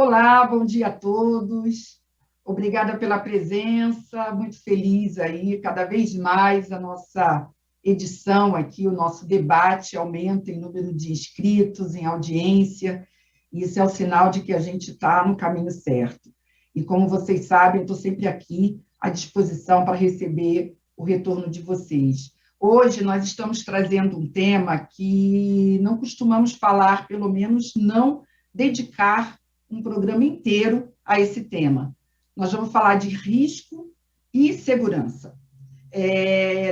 Olá, bom dia a todos. Obrigada pela presença, muito feliz aí, cada vez mais a nossa edição aqui, o nosso debate aumenta em número de inscritos, em audiência, e isso é o sinal de que a gente está no caminho certo. E como vocês sabem, eu estou sempre aqui à disposição para receber o retorno de vocês. Hoje nós estamos trazendo um tema que não costumamos falar, pelo menos não dedicar um programa inteiro a esse tema. Nós vamos falar de risco e segurança.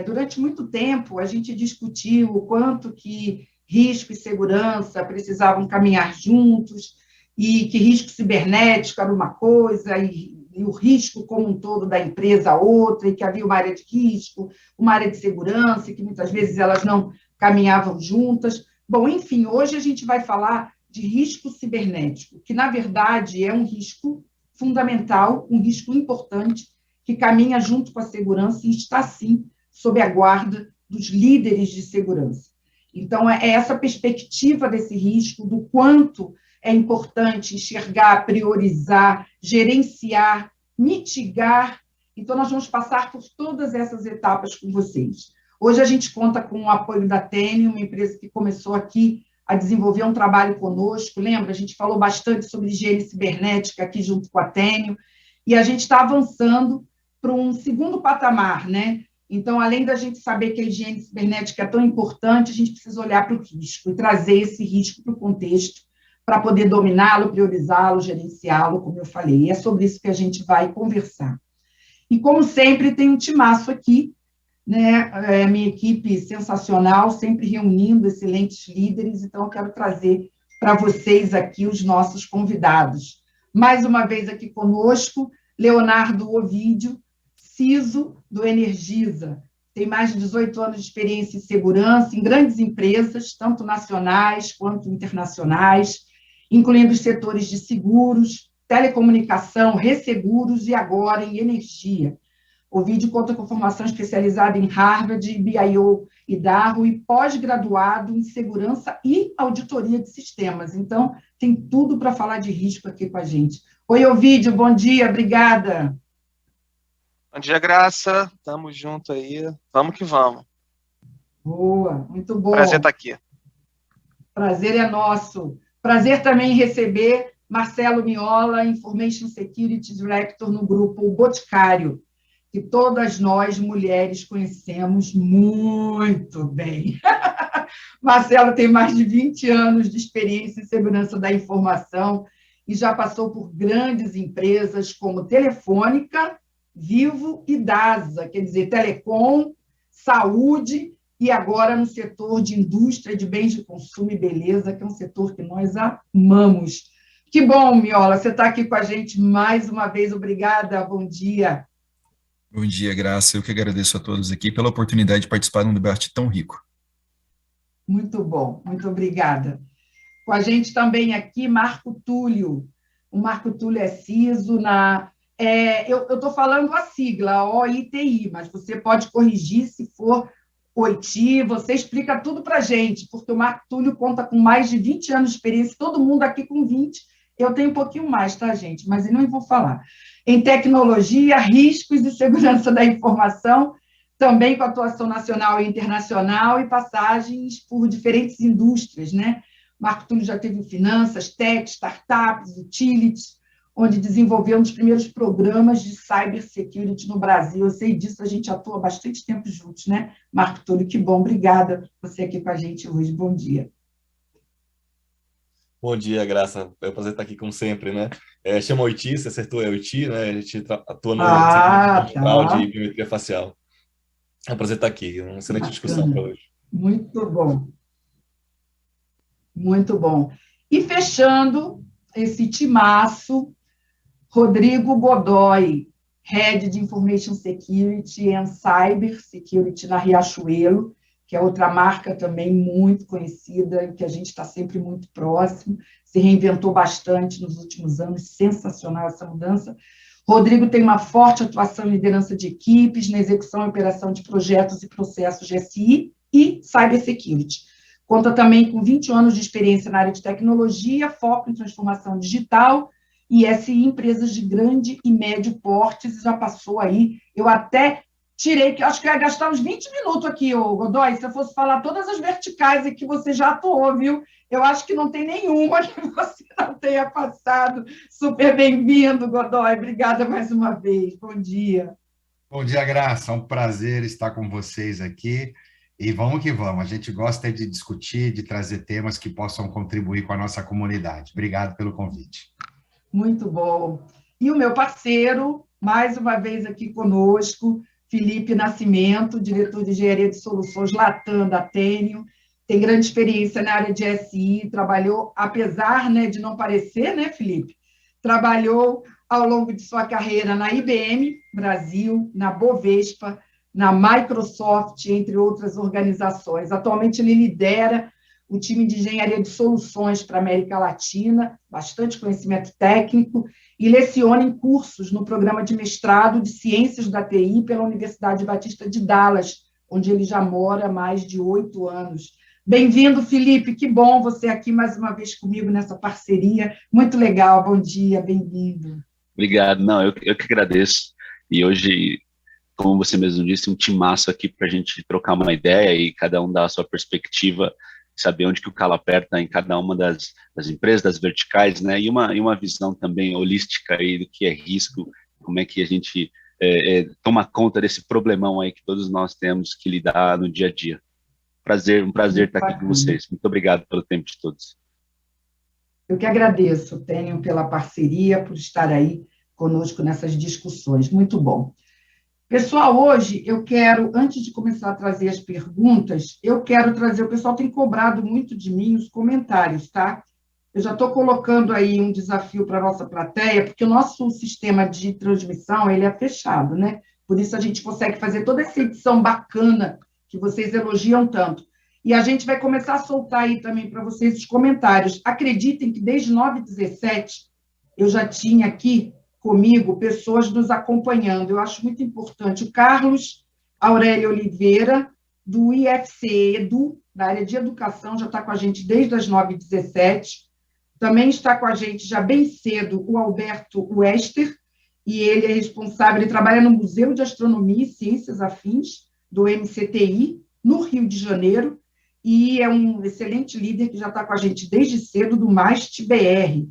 Durante muito tempo, a gente discutiu o quanto que risco e segurança precisavam caminhar juntos, e que risco cibernético era uma coisa, e o risco como um todo da empresa outra, e que havia uma área de risco, uma área de segurança, e que muitas vezes elas não caminhavam juntas. Bom, enfim, hoje a gente vai falar de risco cibernético, que, na verdade, é um risco fundamental, um risco importante, que caminha junto com a segurança e está, sim, sob a guarda dos líderes de segurança. Então, é essa perspectiva desse risco, do quanto é importante enxergar, priorizar, gerenciar, mitigar. Então, nós vamos passar por todas essas etapas com vocês. Hoje a gente conta com o apoio da Teneo, uma empresa que começou aqui a desenvolver um trabalho conosco. Lembra? A gente falou bastante sobre higiene cibernética aqui junto com a Teneo, e a gente está avançando para um segundo patamar, né? Então, além da gente saber que a higiene cibernética é tão importante, a gente precisa olhar para o risco e trazer esse risco para o contexto, para poder dominá-lo, priorizá-lo, gerenciá-lo, como eu falei. E é sobre isso que a gente vai conversar. E, como sempre, tem um timaço aqui, né? Minha equipe sensacional, sempre reunindo excelentes líderes, então eu quero trazer para vocês aqui os nossos convidados. Mais uma vez aqui conosco, Leonardo Ovídio, CISO do Energisa. Tem mais de 18 anos de experiência em segurança em grandes empresas, tanto nacionais quanto internacionais, incluindo os setores de seguros, telecomunicação, resseguros e agora em energia. O vídeo conta com formação especializada em Harvard, BIO e Darro e pós-graduado em segurança e auditoria de sistemas. Então, tem tudo para falar de risco aqui com a gente. Oi, Ovídio, bom dia, obrigada. Bom dia, Graça. Tamo junto aí. Vamos que vamos. Boa, muito bom. Prazer estar aqui. Prazer é nosso. Prazer também em receber Marcelo Miola, Information Security Director no grupo Boticário, que todas nós, mulheres, conhecemos muito bem. Marcelo tem mais de 20 anos de experiência em segurança da informação e já passou por grandes empresas como Telefônica, Vivo e DASA, quer dizer, telecom, saúde e agora no setor de indústria de bens de consumo e beleza, que é um setor que nós amamos. Que bom, Miola, você está aqui com a gente mais uma vez. Obrigada, bom dia. Bom dia, Graça. Eu que agradeço a todos aqui pela oportunidade de participar de um debate tão rico. Muito bom, muito obrigada. Com a gente também aqui, Marco Túlio. O Marco Túlio é CISO eu estou falando a sigla, OITI, mas você pode corrigir se for OITI, você explica tudo para a gente, porque o Marco Túlio conta com mais de 20 anos de experiência, todo mundo aqui com 20, eu tenho um pouquinho mais, tá, gente? Mas eu não vou falar. Em tecnologia, riscos e segurança da informação, também com atuação nacional e internacional e passagens por diferentes indústrias, né? Marco Túlio já teve finanças, tech, startups, utilities, onde desenvolveu um dos primeiros programas de cybersecurity no Brasil. Eu sei disso, a gente atua bastante tempo juntos, né? Marco Túlio, que bom, obrigada por você aqui com a gente hoje. Bom dia. Bom dia, Graça. É um prazer estar aqui, como sempre, né? Chama OITI, você acertou, é OITI, né? A gente atua no Centro de Biometria Facial. É um prazer estar aqui, uma excelente discussão para hoje. Muito bom. Muito bom. E fechando esse timaço, Rodrigo Godoy, Head de Information Security and Cyber Security na Riachuelo, que é outra marca também muito conhecida e que a gente está sempre muito próximo, se reinventou bastante nos últimos anos, sensacional essa mudança. Rodrigo tem uma forte atuação em liderança de equipes, na execução e operação de projetos e processos de SI e Cybersecurity. Conta também com 20 anos de experiência na área de tecnologia, foco em transformação digital ISI, empresas de grande e médio porte, já passou aí, eu até tirei, que eu acho que eu ia gastar uns 20 minutos aqui, ô Godoy, se eu fosse falar todas as verticais em que você já atuou, viu? Eu acho que não tem nenhuma que você não tenha passado. Super bem-vindo, Godoy, obrigada mais uma vez, bom dia. Bom dia, Graça, é um prazer estar com vocês aqui, e vamos que vamos, a gente gosta de discutir, de trazer temas que possam contribuir com a nossa comunidade. Obrigado pelo convite. Muito bom. E o meu parceiro, mais uma vez aqui conosco, Felipe Nascimento, diretor de Engenharia de Soluções Latam da Tênio, tem grande experiência na área de SI, trabalhou, apesar, né, de não parecer, né, Felipe? Trabalhou ao longo de sua carreira na IBM Brasil, na Bovespa, na Microsoft, entre outras organizações. Atualmente, ele lidera o time de engenharia de soluções para a América Latina, bastante conhecimento técnico, e leciona em cursos no programa de mestrado de Ciências da TI pela Universidade Batista de Dallas, onde ele já mora há mais de 8 anos. Bem-vindo, Felipe, que bom você aqui mais uma vez comigo nessa parceria, muito legal, bom dia, bem-vindo. Obrigado, não, eu que agradeço, e hoje, como você mesmo disse, um timaço aqui para a gente trocar uma ideia e cada um dar a sua perspectiva, saber onde que o calo aperta em cada uma das empresas, das verticais, né, e uma visão também holística aí do que é risco, como é que a gente toma conta desse problemão aí que todos nós temos que lidar no dia a dia. Um prazer estar aqui com vocês. Muito obrigado pelo tempo de todos. Eu que agradeço, Tênio, pela parceria, por estar aí conosco nessas discussões. Muito bom. Pessoal, hoje eu quero, antes de começar a trazer as perguntas, eu quero trazer, o pessoal tem cobrado muito de mim os comentários, tá? Eu já estou colocando aí um desafio para a nossa plateia, porque o nosso sistema de transmissão, ele é fechado, né? Por isso a gente consegue fazer toda essa edição bacana que vocês elogiam tanto. E a gente vai começar a soltar aí também para vocês os comentários. Acreditem que desde 9h17 eu já tinha aqui comigo pessoas nos acompanhando. Eu acho muito importante. O Carlos Aurélio Oliveira, do IFC Edu, da área de educação, já está com a gente desde as 9h17. Também está com a gente já bem cedo o Alberto Wester, e ele é responsável, ele trabalha no Museu de Astronomia e Ciências Afins, do MCTI, no Rio de Janeiro, e é um excelente líder que já está com a gente desde cedo, do MAST-BR.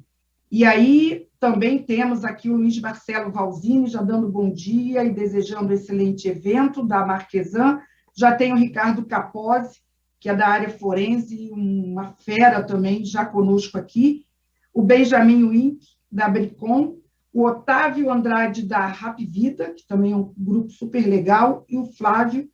E aí também temos aqui o Luiz Marcelo Valzini, já dando bom dia e desejando um excelente evento, da Marquesan. Já tem o Ricardo Capozzi, que é da área forense, uma fera também, já conosco aqui. O Benjamin Wink, da Bricom. O Otávio Andrade, da Rap Vida, que também é um grupo super legal. E o Flávio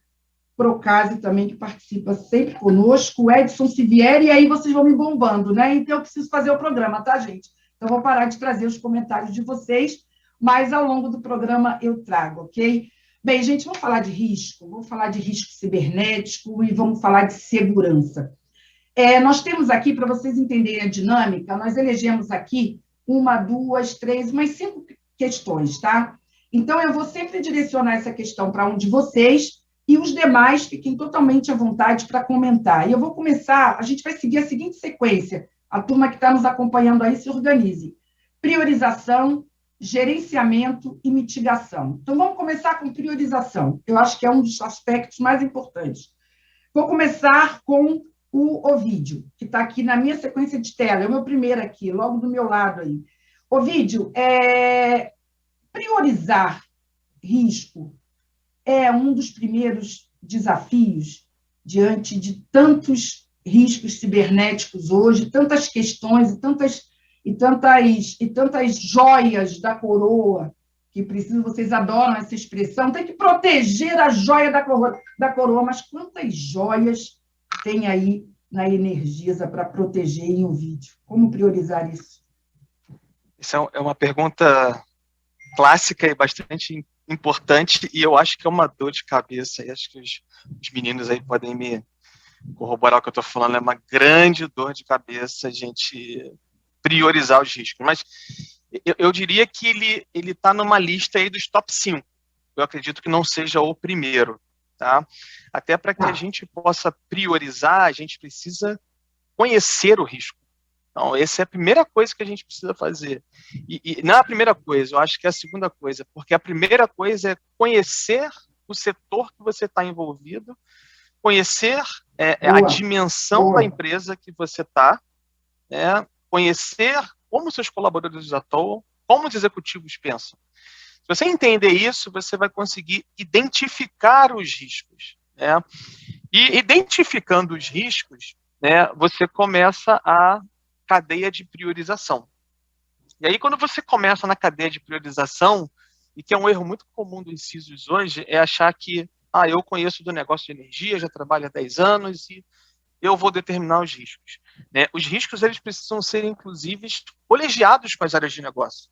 Procasi também, que participa sempre conosco. O Edson Sivieri, e aí vocês vão me bombando, né? Então eu preciso fazer o programa, tá, gente? Então, vou parar de trazer os comentários de vocês, mas ao longo do programa eu trago, ok? Bem, gente, vamos falar de risco cibernético e vamos falar de segurança. Nós temos aqui, para vocês entenderem a dinâmica, nós elegemos aqui 1, 2, 3, umas 5 questões, tá? Então, eu vou sempre direcionar essa questão para um de vocês e os demais fiquem totalmente à vontade para comentar. E eu vou começar, a gente vai seguir a seguinte sequência. A turma que está nos acompanhando aí se organize. Priorização, gerenciamento e mitigação. Então, vamos começar com priorização. Eu acho que é um dos aspectos mais importantes. Vou começar com o Ovídio, que está aqui na minha sequência de tela. É o meu primeiro aqui, logo do meu lado aí. Ovídio, priorizar risco é um dos primeiros desafios diante de tantos riscos cibernéticos hoje, tantas questões e tantas joias da coroa, que precisam, vocês adoram essa expressão, tem que proteger a joia da coroa, mas quantas joias tem aí na Energisa para proteger em um vídeo? Como priorizar isso? Isso é uma pergunta clássica e bastante importante, e eu acho que é uma dor de cabeça, e acho que os meninos aí podem me corroborar o que eu estou falando, é uma grande dor de cabeça a gente priorizar os riscos, mas eu diria que ele está numa lista aí dos top 5, eu acredito que não seja o primeiro, tá? Até para que a gente possa priorizar, a gente precisa conhecer o risco, Então, essa é a primeira coisa que a gente precisa fazer. E não é a primeira coisa, eu acho que é a segunda coisa, porque a primeira coisa é conhecer o setor que você está envolvido, conhecer a dimensão da empresa que você está, conhecer como seus colaboradores atuam, como os executivos pensam. Se você entender isso, você vai conseguir identificar os riscos. E identificando os riscos, você começa a cadeia de priorização. E aí, quando você começa na cadeia de priorização, e que é um erro muito comum dos CISOs hoje, é achar que eu conheço do negócio de energia, já trabalho há 10 anos e eu vou determinar os riscos. Os riscos eles precisam ser, inclusive, colegiados com as áreas de negócio.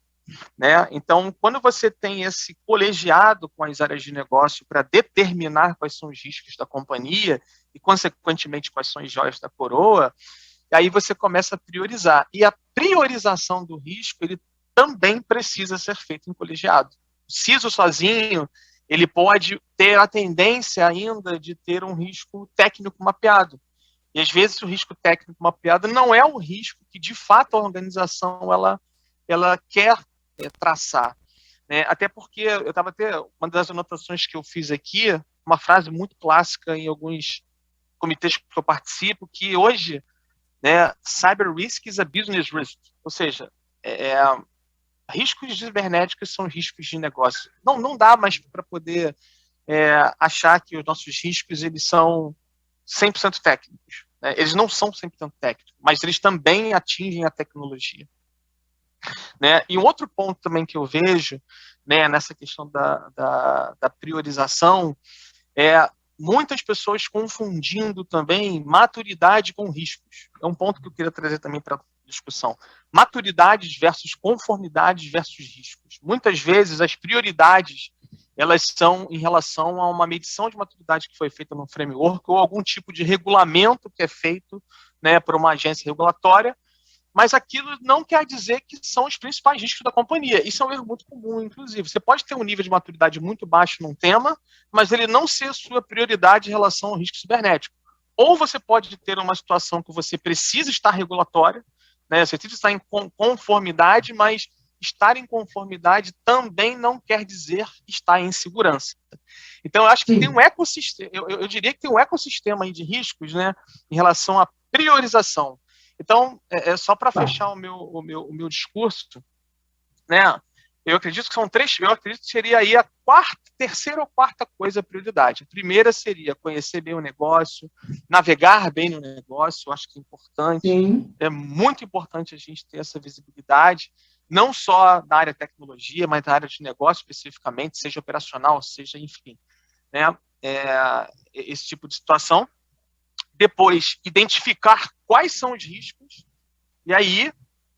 Então, quando você tem esse colegiado com as áreas de negócio para determinar quais são os riscos da companhia e, consequentemente, quais são as joias da coroa, aí você começa a priorizar. E a priorização do risco, ele também precisa ser feito em colegiado. O CISO sozinho, ele pode ter a tendência ainda de ter um risco técnico mapeado. E, às vezes, o risco técnico mapeado não é o risco que, de fato, a organização ela quer traçar. Até porque, eu estava até, uma das anotações que eu fiz aqui, uma frase muito clássica em alguns comitês que eu participo, que hoje, cyber risk is a business risk, ou seja, riscos cibernéticos são riscos de negócio. Não dá mais para poder achar que os nossos riscos eles são 100% técnicos. Eles não são 100% técnicos, mas eles também atingem a tecnologia. E um outro ponto também que eu vejo nessa questão da priorização é muitas pessoas confundindo também maturidade com riscos. É um ponto que eu queria trazer também para a discussão. Maturidades versus conformidades versus riscos. Muitas vezes as prioridades elas são em relação a uma medição de maturidade que foi feita no framework ou algum tipo de regulamento que é feito por uma agência regulatória, mas aquilo não quer dizer que são os principais riscos da companhia. Isso é um erro muito comum, inclusive. Você pode ter um nível de maturidade muito baixo num tema, mas ele não ser sua prioridade em relação ao risco cibernético. Ou você pode ter uma situação que você precisa estar regulatória, você precisa estar em conformidade, mas estar em conformidade também não quer dizer estar em segurança. Então, eu acho que tem um ecossistema, eu diria que tem um ecossistema aí de riscos, em relação à priorização. Então, só para fechar o meu discurso, eu acredito que são três, eu acredito que seria aí a terceira ou quarta coisa a prioridade. A primeira seria conhecer bem o negócio, navegar bem no negócio, eu acho que é importante. Sim. É muito importante a gente ter essa visibilidade, não só da área de tecnologia, mas da área de negócio especificamente, seja operacional, seja, enfim, esse tipo de situação. Depois, identificar quais são os riscos, e aí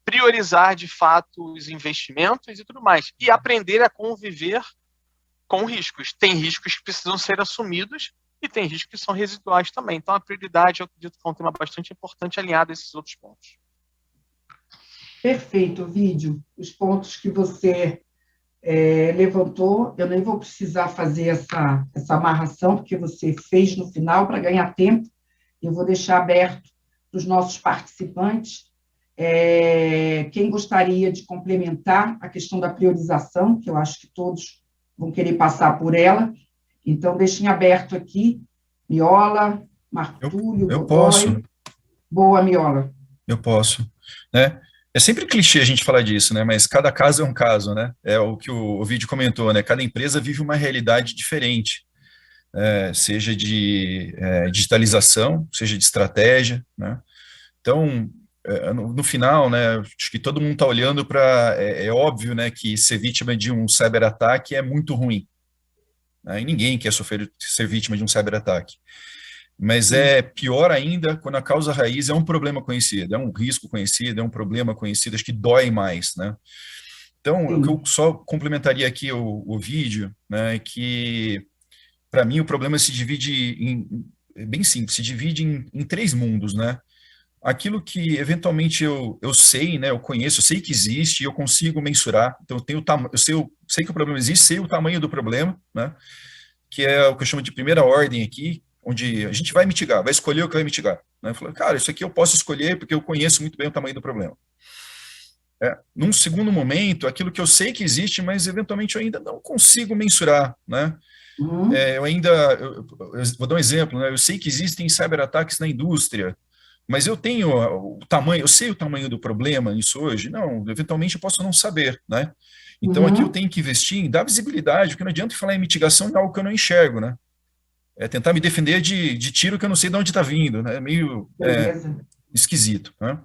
priorizar, de fato, os investimentos e tudo mais. E aprender a conviver com riscos. Tem riscos que precisam ser assumidos e tem riscos que são residuais também. Então, a prioridade, eu acredito que é um tema bastante importante alinhado a esses outros pontos. Perfeito, Ovidio. Os pontos que você levantou, eu nem vou precisar fazer essa amarração, porque você fez no final para ganhar tempo. Eu vou deixar aberto para os nossos participantes. Quem gostaria de complementar a questão da priorização, que eu acho que todos vão querer passar por ela. Então, deixem aberto aqui. Miola, Martúlio, eu posso. Boa, Miola. Eu posso. É sempre clichê a gente falar disso, mas cada caso é um caso. É o que o Ovidio comentou, cada empresa vive uma realidade diferente. Seja de digitalização, seja de estratégia, Então, no final, acho que todo mundo está olhando para... É óbvio, que ser vítima de um cyberataque é muito ruim. E ninguém quer ser vítima de um cyberataque. Mas é pior ainda quando a causa raiz é um problema conhecido, é um risco conhecido, é um problema conhecido, acho que dói mais, Então, o que eu só complementaria aqui o vídeo, é que para mim, o problema se divide bem simples, se divide em três mundos, Aquilo que, eventualmente, eu sei, eu conheço, eu sei que existe e eu consigo mensurar. Então, eu sei que o problema existe, sei o tamanho do problema, que é o que eu chamo de primeira ordem aqui, onde a gente vai mitigar, vai escolher o que vai mitigar, né? Falando, cara, isso aqui eu posso escolher porque eu conheço muito bem o tamanho do problema. Num segundo momento, aquilo que eu sei que existe, mas eventualmente eu ainda não consigo mensurar, né? Eu vou dar um exemplo, né? Eu sei que existem cyberataques na indústria, mas eu tenho o tamanho, eu sei o tamanho do problema nisso hoje? Não, eventualmente eu posso não saber, né? Então aqui eu tenho que investir em dar visibilidade, porque não adianta falar em mitigação de algo que eu não enxergo, né? É tentar me defender de tiro que eu não sei de onde está vindo, né? É meio esquisito, né?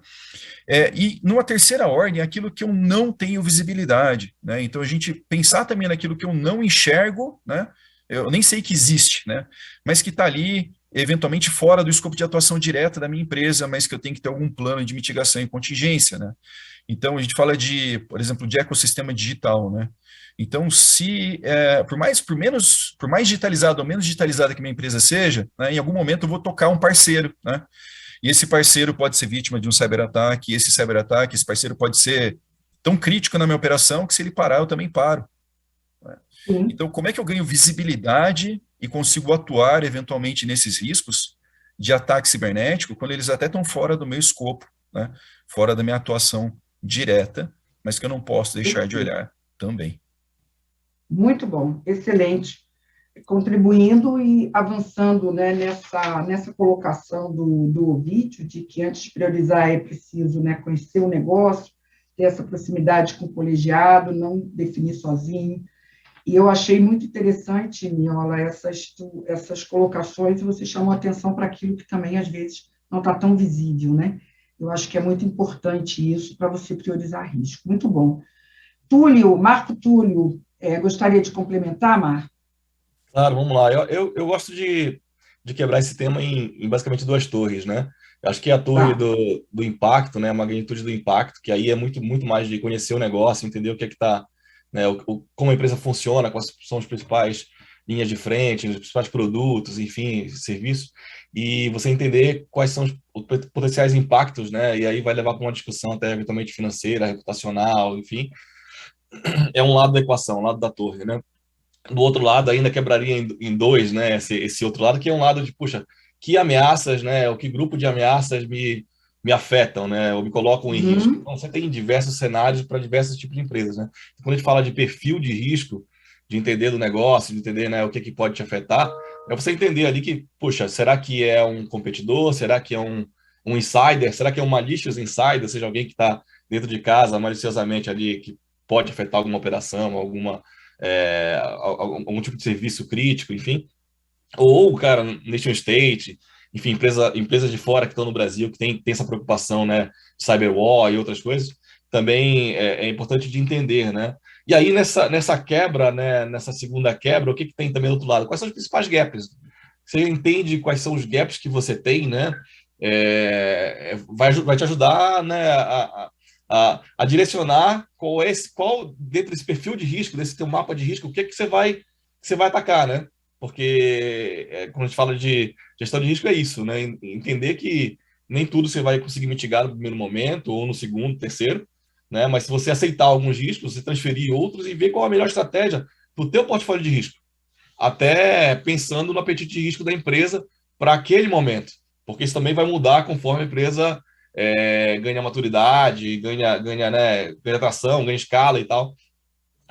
E numa terceira ordem, aquilo que eu não tenho visibilidade, né? Então a gente pensar também naquilo que eu não enxergo, né? Eu nem sei que existe, né? Mas que está ali, eventualmente fora do escopo de atuação direta da minha empresa, mas que eu tenho que ter algum plano de mitigação e contingência, né? Então a gente fala por exemplo, de ecossistema digital, né? Então, por mais digitalizado ou menos digitalizada que minha empresa seja, né, em algum momento eu vou tocar um parceiro, né? E esse parceiro pode ser vítima de um cyberataque, esse parceiro pode ser tão crítico na minha operação que se ele parar, eu também paro. Né? Então, como é que eu ganho visibilidade e consigo atuar eventualmente nesses riscos de ataque cibernético quando eles até estão fora do meu escopo, né? Fora da minha atuação direta, mas que eu não posso deixar de olhar também. Muito bom, excelente. Contribuindo e avançando, né, nessa colocação do vídeo, de que antes de priorizar é preciso, né, conhecer o negócio, ter essa proximidade com o colegiado, não definir sozinho. E eu achei muito interessante, Niola, essas colocações, e você chamou atenção para aquilo que também, às vezes, não está tão visível, né? Eu acho que é muito importante isso para você priorizar risco. Muito bom. Marco Túlio, gostaria de complementar, Marco? Claro, vamos lá. Eu gosto de quebrar esse tema em basicamente duas torres, né? Eu acho que a torre do impacto, né? A magnitude do impacto, que aí é muito, muito mais de conhecer o negócio, entender o que é que está, né? Como a empresa funciona, quais são as principais linhas de frente, os principais produtos, enfim, serviços, e você entender quais são os potenciais impactos, né? E aí vai levar para uma discussão até eventualmente financeira, reputacional, enfim. É um lado da equação, um lado da torre, né? Do outro lado ainda quebraria em dois, né? Esse outro lado que é um lado de, puxa, que ameaças, né? O que grupo de ameaças me afetam, né? Ou me colocam em risco. Então, você tem diversos cenários para diversos tipos de empresas, né? Quando a gente fala de perfil de risco, de entender do negócio, de entender, né, o que pode te afetar, é você entender ali que, puxa, será que é um competidor? Será que é um insider? Será que é um malicious insider? Ou seja, alguém que está dentro de casa maliciosamente ali, que pode afetar alguma operação, algum tipo de serviço crítico, enfim. Ou, cara, nation state, enfim, empresas de fora que estão no Brasil, que tem essa preocupação, né, de cyberwar e outras coisas, também é importante de entender, né? E aí, nessa quebra, né, nessa segunda quebra, o que tem também do outro lado? Quais são os principais gaps? Você entende quais são os gaps que você tem, né? Vai te ajudar, né, a direcionar qual dentro desse perfil de risco, desse teu mapa de risco, o que você vai atacar, né? Porque quando a gente fala de gestão de risco é isso, né? Entender que nem tudo você vai conseguir mitigar no primeiro momento, ou no segundo, terceiro, né? Mas se você aceitar alguns riscos, você transferir outros e ver qual a melhor estratégia para o teu portfólio de risco. Até pensando no apetite de risco da empresa para aquele momento. Porque isso também vai mudar conforme a empresa ganha maturidade, ganha atração, ganha escala e tal.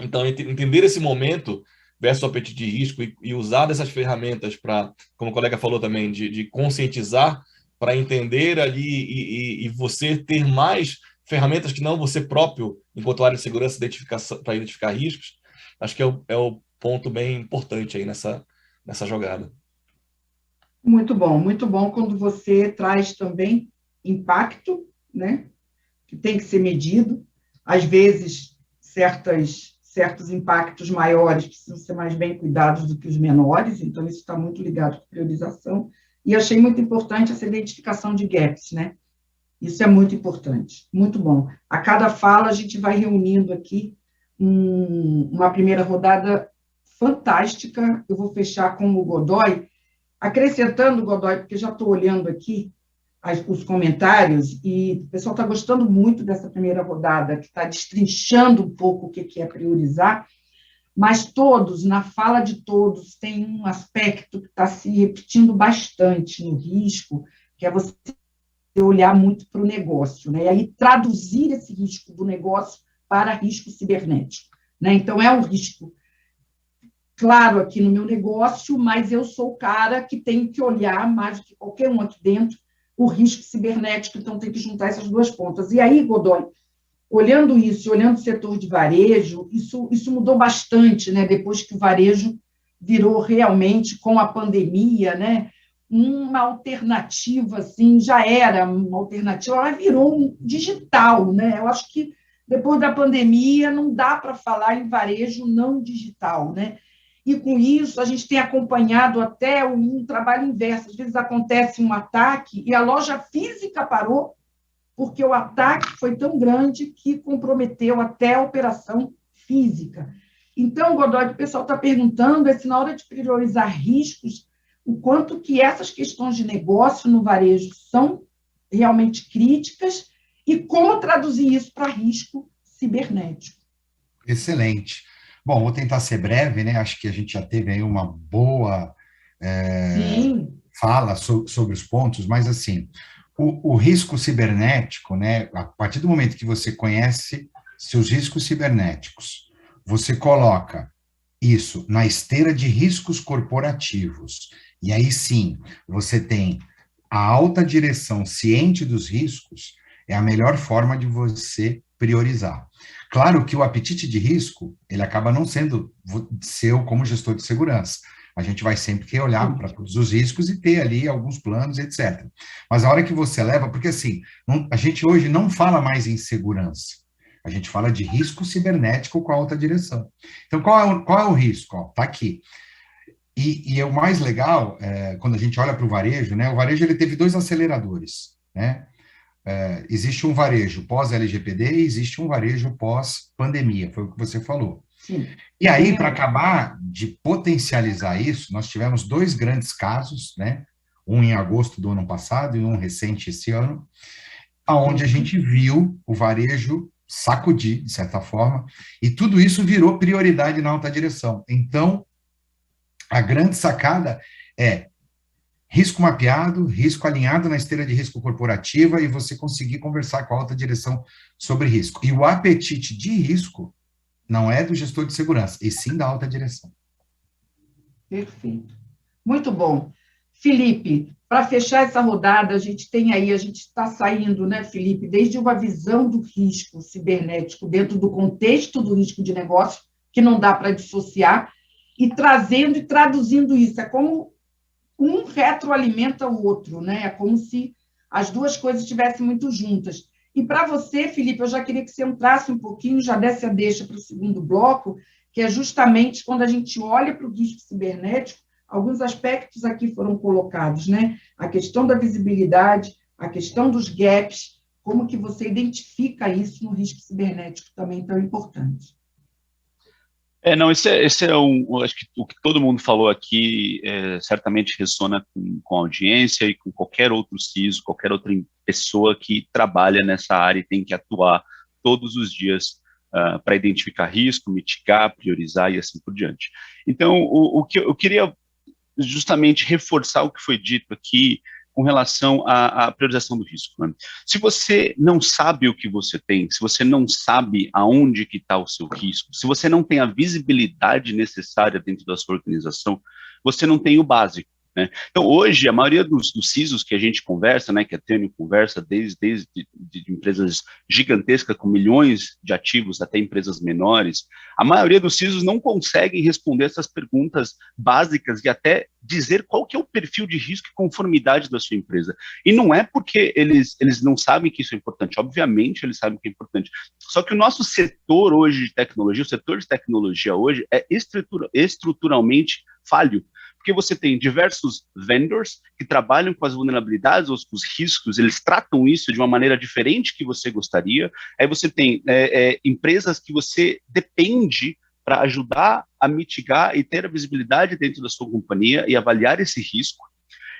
Então, entender esse momento versus o apetite de risco e usar dessas ferramentas para, como o colega falou também, de conscientizar, para entender ali e você ter mais ferramentas que não você próprio, enquanto área de segurança, para identificar riscos, acho que é o ponto bem importante aí nessa jogada. Muito bom quando você traz também impacto, né, que tem que ser medido. Às vezes, certos impactos maiores precisam ser mais bem cuidados do que os menores, então isso está muito ligado com priorização. E achei muito importante essa identificação de gaps, né? Isso é muito importante, muito bom. A cada fala, a gente vai reunindo aqui uma primeira rodada fantástica. Eu vou fechar com o Godoy, acrescentando, Godoy, porque já estou olhando aqui os comentários, e o pessoal está gostando muito dessa primeira rodada, que está destrinchando um pouco o que é priorizar, mas todos, na fala de todos, tem um aspecto que está se repetindo bastante no risco, que é você olhar muito para o negócio, né? E aí traduzir esse risco do negócio para risco cibernético, né? Então, é um risco claro aqui no meu negócio, mas eu sou o cara que tem que olhar, mais do que qualquer um aqui dentro, o risco cibernético, então tem que juntar essas duas pontas. E aí, Godoy, olhando isso, olhando o setor de varejo, isso mudou bastante, né? Depois que o varejo virou realmente, com a pandemia, né? Uma alternativa, assim, já era uma alternativa, ela virou um digital, né? Eu acho que depois da pandemia não dá para falar em varejo não digital, né? E com isso a gente tem acompanhado até um trabalho inverso. Às vezes acontece um ataque e a loja física parou, porque o ataque foi tão grande que comprometeu até a operação física. Então, Godoy, o pessoal está perguntando é se na hora de priorizar riscos, o quanto que essas questões de negócio no varejo são realmente críticas e como traduzir isso para risco cibernético. Excelente. Bom, vou tentar ser breve, né? Acho que a gente já teve aí uma boa fala sobre os pontos, mas assim, o risco cibernético, né? A partir do momento que você conhece seus riscos cibernéticos, você coloca isso na esteira de riscos corporativos, e aí sim, você tem a alta direção ciente dos riscos, é a melhor forma de você priorizar. Claro que o apetite de risco, ele acaba não sendo seu como gestor de segurança. A gente vai sempre querer olhar para todos os riscos e ter ali alguns planos, etc. Mas a hora que você leva, porque assim, a gente hoje não fala mais em segurança, a gente fala de risco cibernético com a alta direção. Então, qual é o risco? Está aqui. E o mais legal, quando a gente olha para o varejo, né? O varejo ele teve dois aceleradores, né? Existe um varejo pós-LGPD e existe um varejo pós-pandemia, foi o que você falou. Sim. E aí, para acabar de potencializar isso, nós tivemos dois grandes casos, né? Um em agosto do ano passado e um recente esse ano, onde a gente viu o varejo sacudir, de certa forma, e tudo isso virou prioridade na alta direção. Então, a grande sacada é risco mapeado, risco alinhado na esteira de risco corporativa e você conseguir conversar com a alta direção sobre risco. E o apetite de risco não é do gestor de segurança, e sim da alta direção. Perfeito. Muito bom. Felipe, para fechar essa rodada, a gente está saindo, né, Felipe, desde uma visão do risco cibernético dentro do contexto do risco de negócio, que não dá para dissociar, e trazendo e traduzindo isso. É como um retroalimenta o outro, né? É como se as duas coisas estivessem muito juntas. E para você, Felipe, eu já queria que você entrasse um pouquinho, já desse a deixa para o segundo bloco, que é justamente quando a gente olha para o risco cibernético, alguns aspectos aqui foram colocados, né? A questão da visibilidade, a questão dos gaps, como que você identifica isso no risco cibernético também tão importante. Não, esse é acho que o que todo mundo falou aqui certamente ressona com a audiência e com qualquer outro CISO, qualquer outra pessoa que trabalha nessa área e tem que atuar todos os dias para identificar risco, mitigar, priorizar e assim por diante. Então, o que eu queria justamente reforçar o que foi dito aqui com relação à priorização do risco. Né? Se você não sabe o que você tem, se você não sabe aonde que está o seu risco, se você não tem a visibilidade necessária dentro da sua organização, você não tem o básico. Né? Então, hoje, a maioria dos CISOs que a gente conversa, né, que a Tênio conversa, desde de empresas gigantescas com milhões de ativos até empresas menores, a maioria dos CISOs não conseguem responder essas perguntas básicas e até dizer qual que é o perfil de risco e conformidade da sua empresa. E não é porque eles não sabem que isso é importante, obviamente eles sabem que é importante. Só que o nosso setor hoje de tecnologia, o setor de tecnologia hoje é estruturalmente falho. Porque você tem diversos vendors que trabalham com as vulnerabilidades ou com os riscos, eles tratam isso de uma maneira diferente que você gostaria. Aí você tem empresas que você depende para ajudar a mitigar e ter a visibilidade dentro da sua companhia e avaliar esse risco.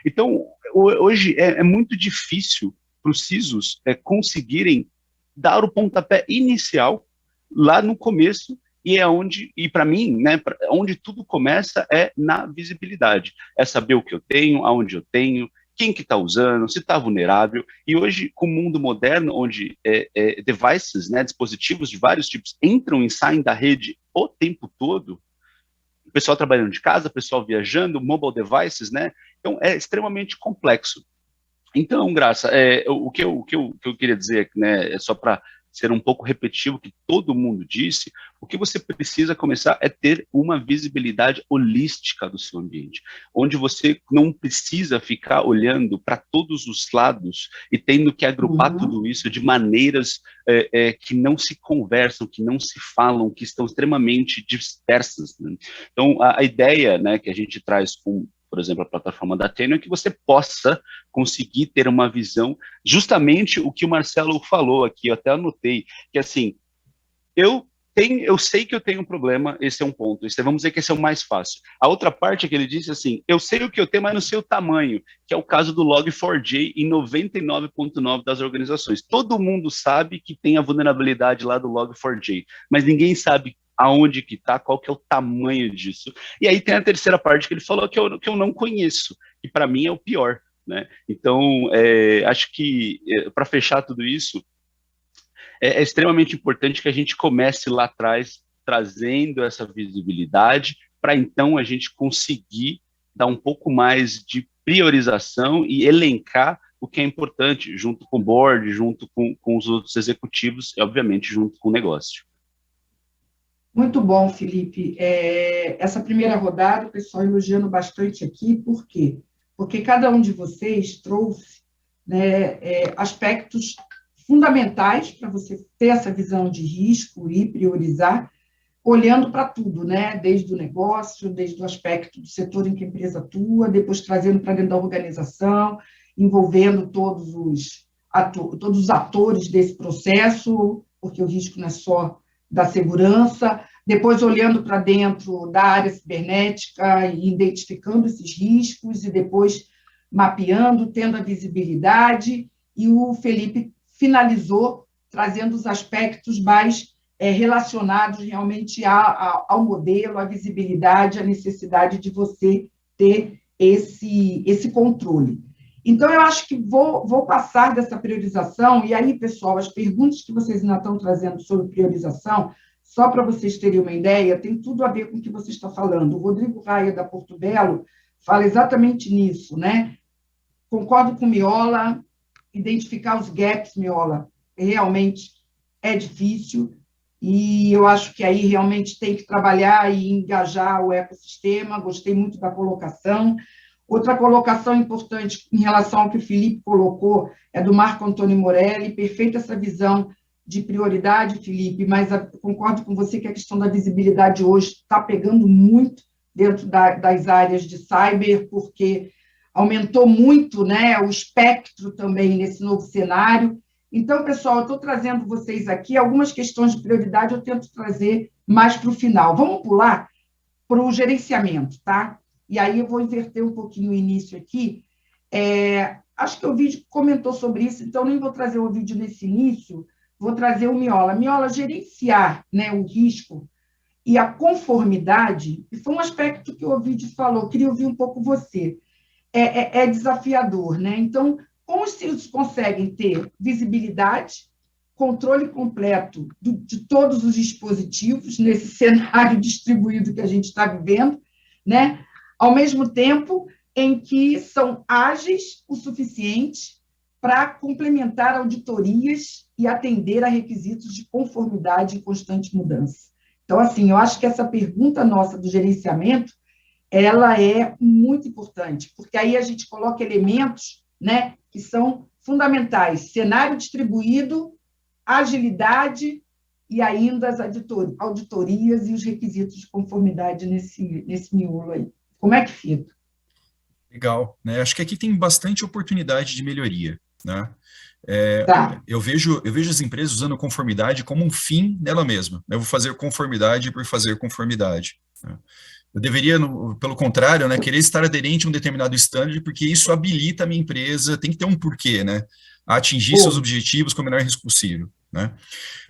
Então, hoje é muito difícil para os CISOs conseguirem dar o pontapé inicial lá no começo. E é onde, e para mim, né, onde tudo começa é na visibilidade. É saber o que eu tenho, aonde eu tenho, quem que está usando, se está vulnerável. E hoje, com o mundo moderno, onde devices, né, dispositivos de vários tipos, entram e saem da rede o tempo todo, o pessoal trabalhando de casa, o pessoal viajando, mobile devices, né? Então, é extremamente complexo. Então, Graça, o que eu queria dizer, né, é só para ser um pouco repetitivo, que todo mundo disse, o que você precisa começar é ter uma visibilidade holística do seu ambiente, onde você não precisa ficar olhando para todos os lados e tendo que agrupar tudo isso de maneiras que não se conversam, que não se falam, que estão extremamente dispersas, né? Então, a ideia, né, que a gente traz com, por exemplo, a plataforma da Teneo, é que você possa conseguir ter uma visão, justamente o que o Marcelo falou aqui, eu até anotei, que assim, eu sei que eu tenho um problema, esse é um ponto, vamos dizer que esse é o mais fácil. A outra parte é que ele disse assim, eu sei o que eu tenho, mas não sei o tamanho, que é o caso do Log4j em 99,9% das organizações. Todo mundo sabe que tem a vulnerabilidade lá do Log4j, mas ninguém sabe aonde que está, qual que é o tamanho disso. E aí tem a terceira parte que ele falou que eu não conheço, que para mim é o pior, né? Então, acho que para fechar tudo isso, é extremamente importante que a gente comece lá atrás trazendo essa visibilidade para então a gente conseguir dar um pouco mais de priorização e elencar o que é importante, junto com o board, junto com os outros executivos e, obviamente, junto com o negócio. Muito bom, Felipe. Essa primeira rodada, o pessoal elogiando bastante aqui, por quê? Porque cada um de vocês trouxe, né, aspectos fundamentais para você ter essa visão de risco e priorizar, olhando para tudo, né? Desde o negócio, desde o aspecto do setor em que a empresa atua, depois trazendo para dentro da organização, envolvendo todos os atores desse processo, porque o risco não é só da segurança, depois olhando para dentro da área cibernética e identificando esses riscos, e depois mapeando, tendo a visibilidade, e o Felipe finalizou trazendo os aspectos mais relacionados realmente ao modelo, à visibilidade, à necessidade de você ter esse controle. Então, eu acho que vou passar dessa priorização, e aí, pessoal, as perguntas que vocês ainda estão trazendo sobre priorização, só para vocês terem uma ideia, tem tudo a ver com o que você está falando. O Rodrigo Raia, da Porto Belo, fala exatamente nisso, né? Concordo com o Miola, identificar os gaps, Miola, realmente é difícil, e eu acho que aí realmente tem que trabalhar e engajar o ecossistema. Gostei muito da colocação. Outra colocação importante em relação ao que o Felipe colocou é do Marco Antônio Morelli, perfeita essa visão de prioridade, Felipe, mas concordo com você que a questão da visibilidade hoje está pegando muito dentro das áreas de cyber, porque aumentou muito, né, o espectro também nesse novo cenário. Então, pessoal, eu estou trazendo vocês aqui algumas questões de prioridade, eu tento trazer mais para o final. Vamos pular para o gerenciamento, tá? E aí eu vou inverter um pouquinho o início aqui. Acho que o vídeo comentou sobre isso, então nem vou trazer o vídeo nesse início, vou trazer o Miola. Miola, gerenciar, né, o risco e a conformidade, e foi um aspecto que o Ovidio falou, queria ouvir um pouco você. É desafiador, né? Então, como os CIOs conseguem ter visibilidade, controle completo de todos os dispositivos nesse cenário distribuído que a gente está vivendo, né? Ao mesmo tempo em que são ágeis o suficiente para complementar auditorias e atender a requisitos de conformidade em constante mudança. Então, assim, eu acho que essa pergunta nossa do gerenciamento, ela é muito importante, porque aí a gente coloca elementos, né, que são fundamentais: cenário distribuído, agilidade e ainda as auditorias e os requisitos de conformidade nesse miolo aí. Como é que fica? Legal, né? Acho que aqui tem bastante oportunidade de melhoria, né? Tá. Eu vejo as empresas usando conformidade como um fim nela mesma. Eu vou fazer conformidade por fazer conformidade, né? Eu deveria, pelo contrário, né, querer estar aderente a um determinado standard, porque isso habilita a minha empresa, tem que ter um porquê, né, a atingir seus objetivos com o menor risco possível, né.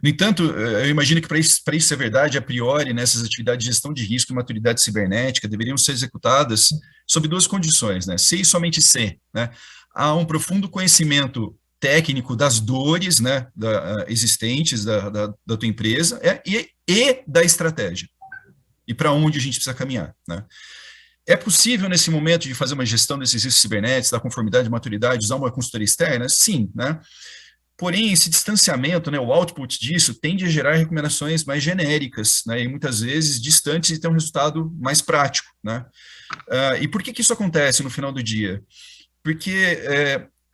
No entanto, eu imagino que para isso ser verdade, a priori, nessas atividades de gestão de risco e maturidade cibernética deveriam ser executadas sob duas condições, né? Se e somente se, né? Há um profundo conhecimento técnico das dores, né, existentes da tua empresa e da estratégia. E para onde a gente precisa caminhar, né? É possível, nesse momento, de fazer uma gestão desses riscos cibernéticos, da conformidade e maturidade, usar uma consultoria externa? Sim, né? Porém, esse distanciamento, né, o output disso, tende a gerar recomendações mais genéricas, né, e muitas vezes distantes e ter um resultado mais prático, né? E por que isso acontece no final do dia? Porque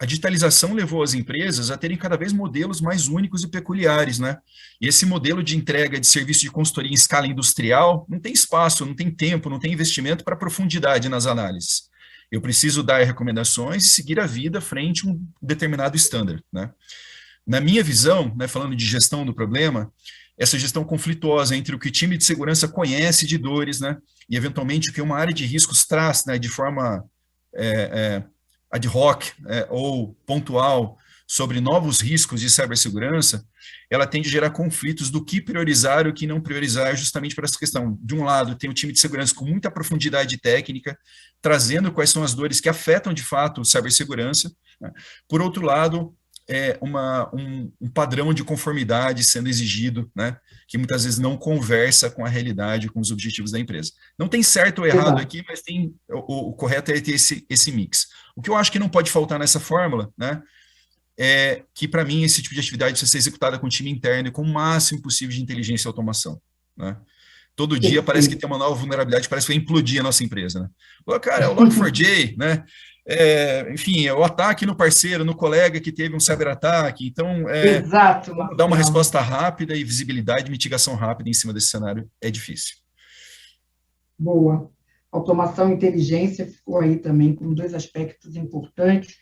a digitalização levou as empresas a terem cada vez modelos mais únicos e peculiares, né? E esse modelo de entrega de serviço de consultoria em escala industrial não tem espaço, não tem tempo, não tem investimento para profundidade nas análises. Eu preciso dar recomendações e seguir a vida frente a um determinado standard, né? Na minha visão, né, falando de gestão do problema, essa gestão conflituosa entre o que o time de segurança conhece de dores, né, e eventualmente o que uma área de riscos traz, né, de forma ad hoc ou pontual sobre novos riscos de cibersegurança, ela tende a gerar conflitos do que priorizar e o que não priorizar, justamente por essa questão. De um lado, tem o time de segurança com muita profundidade técnica, trazendo quais são as dores que afetam de fato a cibersegurança, né? Por outro lado, um padrão de conformidade sendo exigido, né, que muitas vezes não conversa com a realidade, com os objetivos da empresa. Não tem certo ou errado aqui, mas tem o correto é ter esse mix. O que eu acho que não pode faltar nessa fórmula, né, é que, para mim, esse tipo de atividade precisa ser executada com o time interno e com o máximo possível de inteligência e automação, né? Todo dia parece que tem uma nova vulnerabilidade, parece que vai implodir a nossa empresa, né? Pô, cara, é o Log4j, né? Enfim, é o ataque no parceiro, no colega que teve um cyberataque. Então, Exato, dar uma resposta rápida e visibilidade, mitigação rápida em cima desse cenário é difícil. Boa. Automação e inteligência ficou aí também com dois aspectos importantes.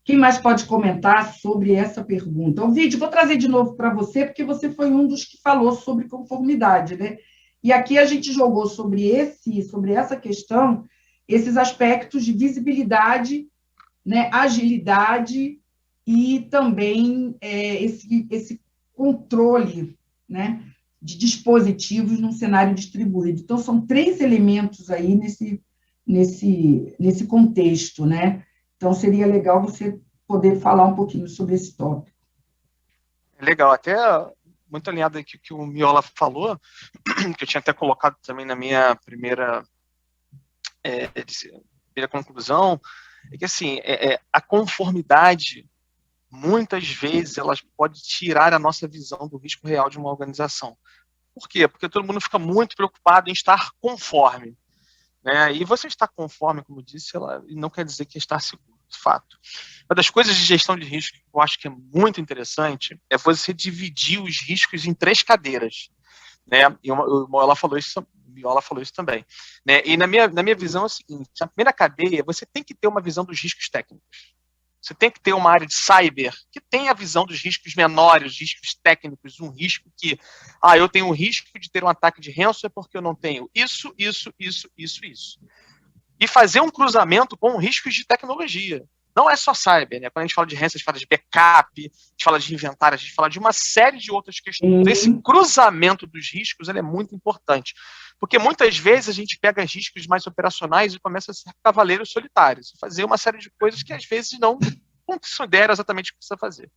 Quem mais pode comentar sobre essa pergunta? Ovidio, vou trazer de novo para você, porque você foi um dos que falou sobre conformidade, né? E aqui a gente jogou sobre essa questão, esses aspectos de visibilidade, né, agilidade e também esse controle, né, de dispositivos num cenário distribuído. Então, são 3 elementos aí nesse contexto, né? Então, seria legal você poder falar um pouquinho sobre esse tópico. Legal, até muito alinhado aqui que o Miola falou, que eu tinha até colocado também na minha primeira conclusão, é que assim, a conformidade, muitas vezes, ela pode tirar a nossa visão do risco real de uma organização. Por quê? Porque todo mundo fica muito preocupado em estar conforme, né? E você estar conforme, como eu disse, não quer dizer que está seguro, de fato. Uma das coisas de gestão de risco que eu acho que é muito interessante é você dividir os riscos em 3 cadeiras, né? E o Miola falou isso também, né? E na minha visão é o seguinte: na primeira cadeia, você tem que ter uma visão dos riscos técnicos. Você tem que ter uma área de cyber que tenha a visão dos riscos menores, riscos técnicos, um risco que, eu tenho o risco de ter um ataque de ransomware porque eu não tenho isso. E fazer um cruzamento com riscos de tecnologia. Não é só cyber, né? Quando a gente fala de ransomware, a gente fala de backup, a gente fala de inventário, a gente fala de uma série de outras questões. Esse cruzamento dos riscos ele é muito importante, porque muitas vezes a gente pega riscos mais operacionais e começa a ser cavaleiros solitários, fazer uma série de coisas que às vezes não considera exatamente o que precisa fazer.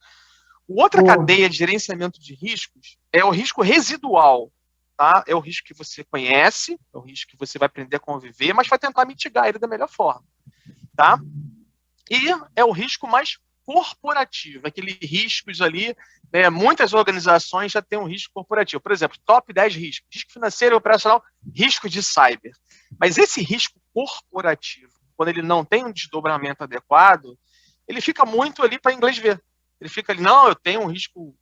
Outra cadeia de gerenciamento de riscos é o risco residual. Tá? É o risco que você conhece, é o risco que você vai aprender a conviver, mas vai tentar mitigar ele da melhor forma. Tá? E é o risco mais corporativo, aqueles riscos ali, né, muitas organizações já têm um risco corporativo. Por exemplo, top 10 riscos: risco financeiro e operacional, risco de cyber. Mas esse risco corporativo, quando ele não tem um desdobramento adequado, ele fica muito ali para inglês ver. Ele fica ali, não, eu tenho um risco,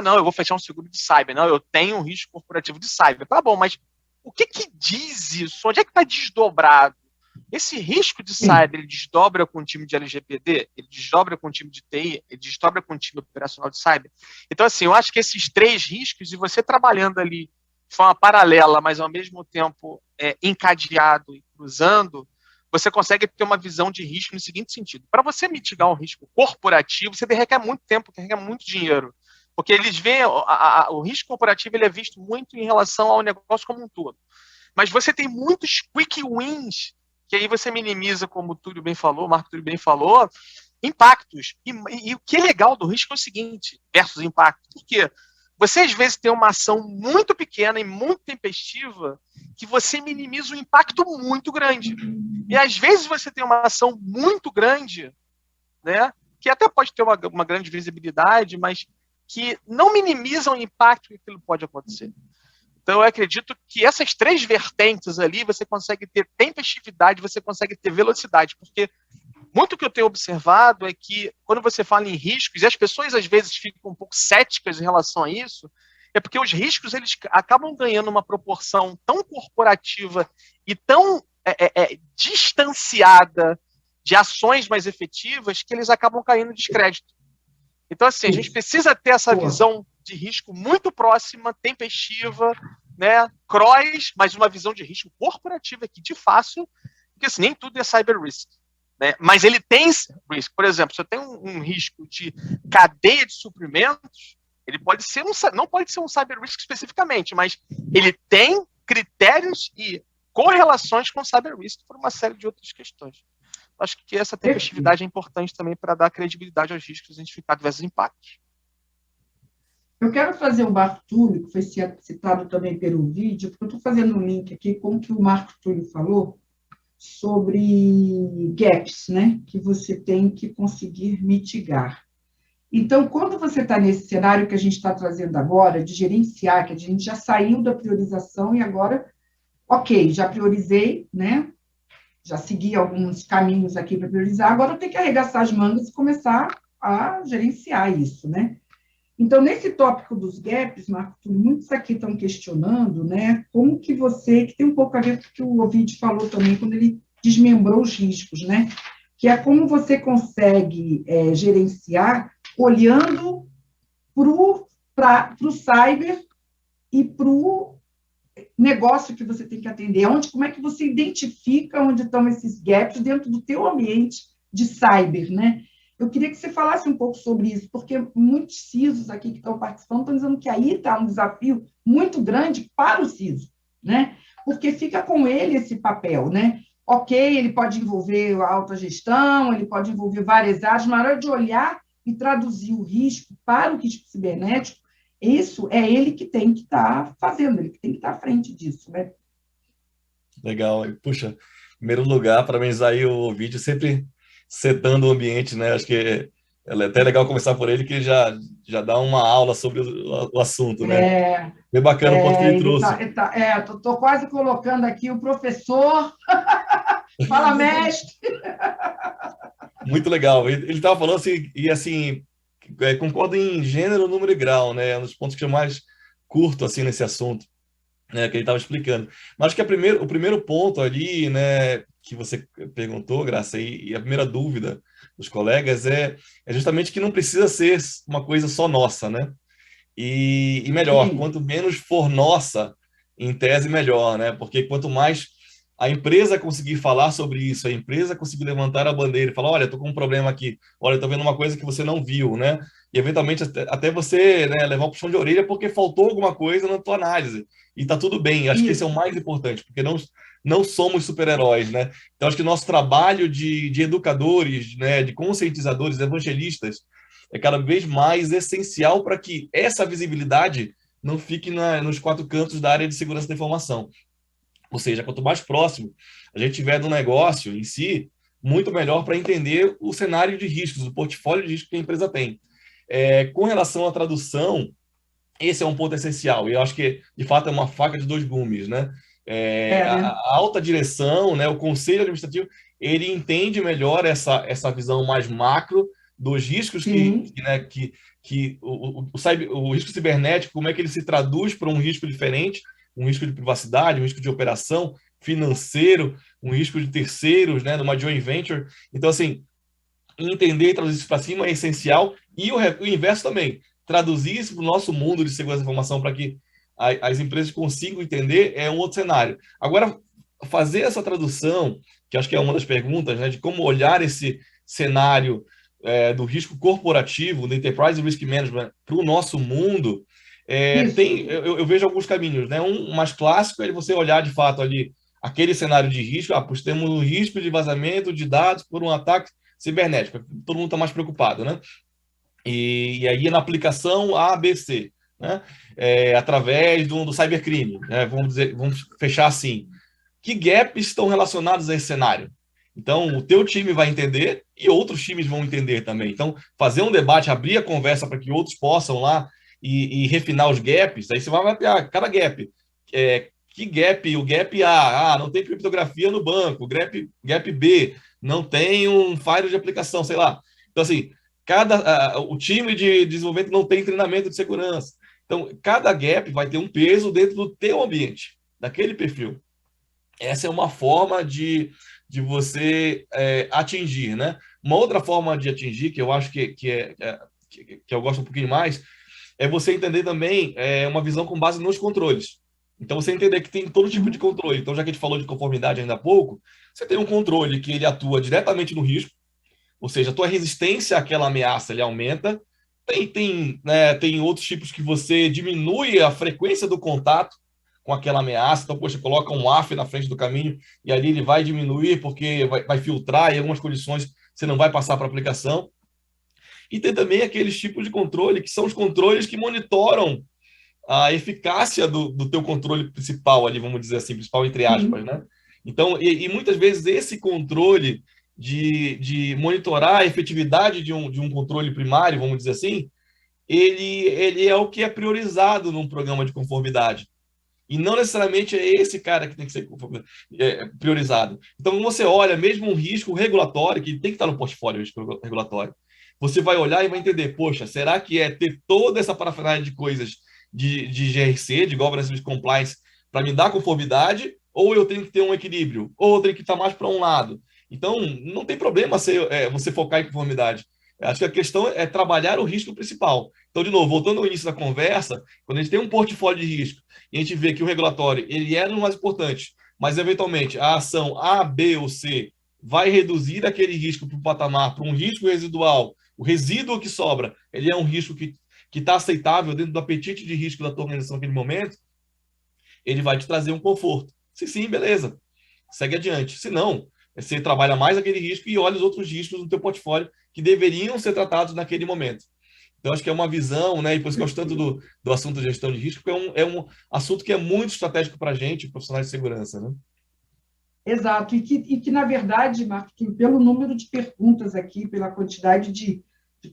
não, eu vou fechar um seguro de cyber, não, eu tenho um risco corporativo de cyber. Tá bom, mas o que diz isso? Onde é que está desdobrado? Esse risco de cyber, ele desdobra com o time de LGPD, ele desdobra com o time de TI, ele desdobra com o time operacional de cyber. Então, assim, eu acho que esses 3 riscos, e você trabalhando ali de forma paralela, mas ao mesmo tempo encadeado e cruzando, você consegue ter uma visão de risco no seguinte sentido: para você mitigar um risco corporativo, você requer muito tempo, requer muito dinheiro, porque eles veem o risco corporativo ele é visto muito em relação ao negócio como um todo. Mas você tem muitos quick wins que aí você minimiza, como o Túlio bem falou, o Marco Túlio bem falou, impactos. E o que é legal do risco é o seguinte, versus impacto. Por quê? Você, às vezes, tem uma ação muito pequena e muito tempestiva que você minimiza um impacto muito grande. E, às vezes, você tem uma ação muito grande, né, que até pode ter uma grande visibilidade, mas que não minimiza o impacto que aquilo pode acontecer. Então, eu acredito que essas 3 vertentes ali, você consegue ter tempestividade, você consegue ter velocidade, porque muito que eu tenho observado é que, quando você fala em riscos, e as pessoas às vezes ficam um pouco céticas em relação a isso, é porque os riscos eles acabam ganhando uma proporção tão corporativa e tão distanciada de ações mais efetivas que eles acabam caindo em descrédito. Então, assim, a gente precisa ter essa visão de risco muito próxima, tempestiva, né, cross, mas uma visão de risco corporativa aqui de fácil, porque assim, nem tudo é cyber risk. Né? Mas ele tem risco. Por exemplo, se eu tenho um risco de cadeia de suprimentos, ele pode ser não pode ser um cyber risk especificamente, mas ele tem critérios e correlações com cyber risk por uma série de outras questões. Acho que essa tempestividade é importante também para dar credibilidade aos riscos e identificar diversos impactos. Eu quero fazer o Marco Túlio, que foi citado também pelo vídeo, porque eu estou fazendo um link aqui com o que o Marco Túlio falou sobre gaps, né, que você tem que conseguir mitigar. Então, quando você está nesse cenário que a gente está trazendo agora, de gerenciar, que a gente já saiu da priorização e agora, ok, já priorizei, né, já segui alguns caminhos aqui para priorizar, agora eu tenho que arregaçar as mangas e começar a gerenciar isso, né? Então, nesse tópico dos gaps, Marco, muitos aqui estão questionando, né, como que você, que tem um pouco a ver com o que o Ovidio falou também, quando ele desmembrou os riscos, né, que é como você consegue gerenciar olhando para o cyber e para o negócio que você tem que atender, como é que você identifica onde estão esses gaps dentro do teu ambiente de cyber, né? Eu queria que você falasse um pouco sobre isso, porque muitos CISOs aqui que estão participando estão dizendo que aí está um desafio muito grande para o CISO, né? Porque fica com ele esse papel, né? Ok, ele pode envolver a autogestão, ele pode envolver várias áreas, mas na hora de olhar e traduzir o risco para o risco cibernético, isso é ele que tem que estar fazendo, ele que tem que estar à frente disso, né? Legal. Puxa, em primeiro lugar, parabenizar aí o vídeo, sempre setando o ambiente, né? Acho que é até legal começar por ele, que ele já dá uma aula sobre o assunto, né? Bem bacana o ponto que ele trouxe. Estou quase colocando aqui o professor. Fala, mestre! Muito legal. Ele estava falando assim, e assim, concordo em gênero, número e grau, né? Um dos pontos que eu mais curto assim nesse assunto, né, que ele estava explicando. Mas acho que o primeiro ponto ali, né, que você perguntou, Graça, e a primeira dúvida dos colegas é justamente que não precisa ser uma coisa só nossa, né? E melhor, quanto menos for nossa, em tese, melhor, né? Porque quanto mais a empresa conseguir falar sobre isso, a empresa conseguir levantar a bandeira e falar, olha, estou com um problema aqui, olha, estou vendo uma coisa que você não viu, né? E eventualmente até você, né, levar um puxão de orelha porque faltou alguma coisa na tua análise. E tá tudo bem. Acho que esse é o mais importante, porque não somos super-heróis, né? Então acho que nosso trabalho de educadores, né, de conscientizadores, evangelistas, é cada vez mais essencial para que essa visibilidade não fique nos 4 cantos da área de segurança da informação. Ou seja, quanto mais próximo a gente tiver do negócio em si, muito melhor para entender o cenário de riscos, o portfólio de riscos que a empresa tem. Com relação à tradução, esse é um ponto essencial. E eu acho que, de fato, é uma faca de 2 gumes, né? A alta direção, né, o conselho administrativo, ele entende melhor essa visão mais macro dos riscos que o risco cibernético, como é que ele se traduz para um risco diferente, um risco de privacidade, um risco de operação, financeiro, um risco de terceiros, né, numa joint venture. Então, assim, entender e traduzir isso para cima é essencial, e o inverso também, traduzir isso para o nosso mundo de segurança da informação para que as empresas consigam entender é um outro cenário. Agora, fazer essa tradução, que acho que é uma das perguntas, né, de como olhar esse cenário do risco corporativo, do Enterprise Risk Management, para o nosso mundo, eu vejo alguns caminhos, né? Um mais clássico é você olhar, de fato, ali aquele cenário de risco, pois temos um risco de vazamento de dados por um ataque cibernético. Todo mundo está mais preocupado, né? E aí na aplicação A, B, C, né? Através do cybercrime, né? Vamos fechar assim. Que gaps estão relacionados a esse cenário? Então, o teu time vai entender e outros times vão entender também. Então, fazer um debate, abrir a conversa para que outros possam lá e refinar os gaps, aí você vai mapear cada gap. Que gap? O gap A, não tem criptografia no banco. Gap B, não tem um firewall de aplicação, sei lá. Então, assim, o time de desenvolvimento não tem treinamento de segurança. Então, cada gap vai ter um peso dentro do teu ambiente, daquele perfil. Essa é uma forma de você atingir, né? Uma outra forma de atingir, que eu acho que eu gosto um pouquinho mais, é você entender também uma visão com base nos controles. Então, você entender que tem todo tipo de controle. Então, já que a gente falou de conformidade ainda há pouco, você tem um controle que ele atua diretamente no risco, ou seja, a tua resistência àquela ameaça ele aumenta. Tem outros tipos que você diminui a frequência do contato com aquela ameaça. Então, poxa, coloca um AF na frente do caminho e ali ele vai diminuir porque vai filtrar e em algumas condições você não vai passar para a aplicação. E tem também aqueles tipos de controle que são os controles que monitoram a eficácia do teu controle principal ali, vamos dizer assim, principal entre aspas, né? Então, e muitas vezes esse controle de monitorar a efetividade de um controle primário, vamos dizer assim, ele é o que é priorizado num programa de conformidade. E não necessariamente é esse cara que tem que ser priorizado. Então, quando você olha mesmo um risco regulatório, que tem que estar no portfólio, risco regulatório, você vai olhar e vai entender, poxa, será que ter toda essa parafernália de coisas de GRC, de Governance Risk Compliance, para me dar conformidade, ou eu tenho que ter um equilíbrio, ou eu tenho que estar mais para um lado. Então, não tem problema você focar em conformidade. Acho que a questão é trabalhar o risco principal. Então, de novo, voltando ao início da conversa, quando a gente tem um portfólio de risco e a gente vê que o regulatório ele é o mais importante, mas, eventualmente, a ação A, B ou C vai reduzir aquele risco para o patamar, para um risco residual, o resíduo que sobra, ele é um risco que está aceitável dentro do apetite de risco da tua organização naquele momento, ele vai te trazer um conforto. Se sim, beleza. Segue adiante. Se não, você trabalha mais aquele risco e olha os outros riscos no teu portfólio que deveriam ser tratados naquele momento. Então, acho que é uma visão, né? E por isso que eu gosto tanto do assunto de gestão de risco, porque é um assunto que é muito estratégico para a gente, profissionais de segurança, né? Exato. E que na verdade, Marco, pelo número de perguntas aqui, pela quantidade de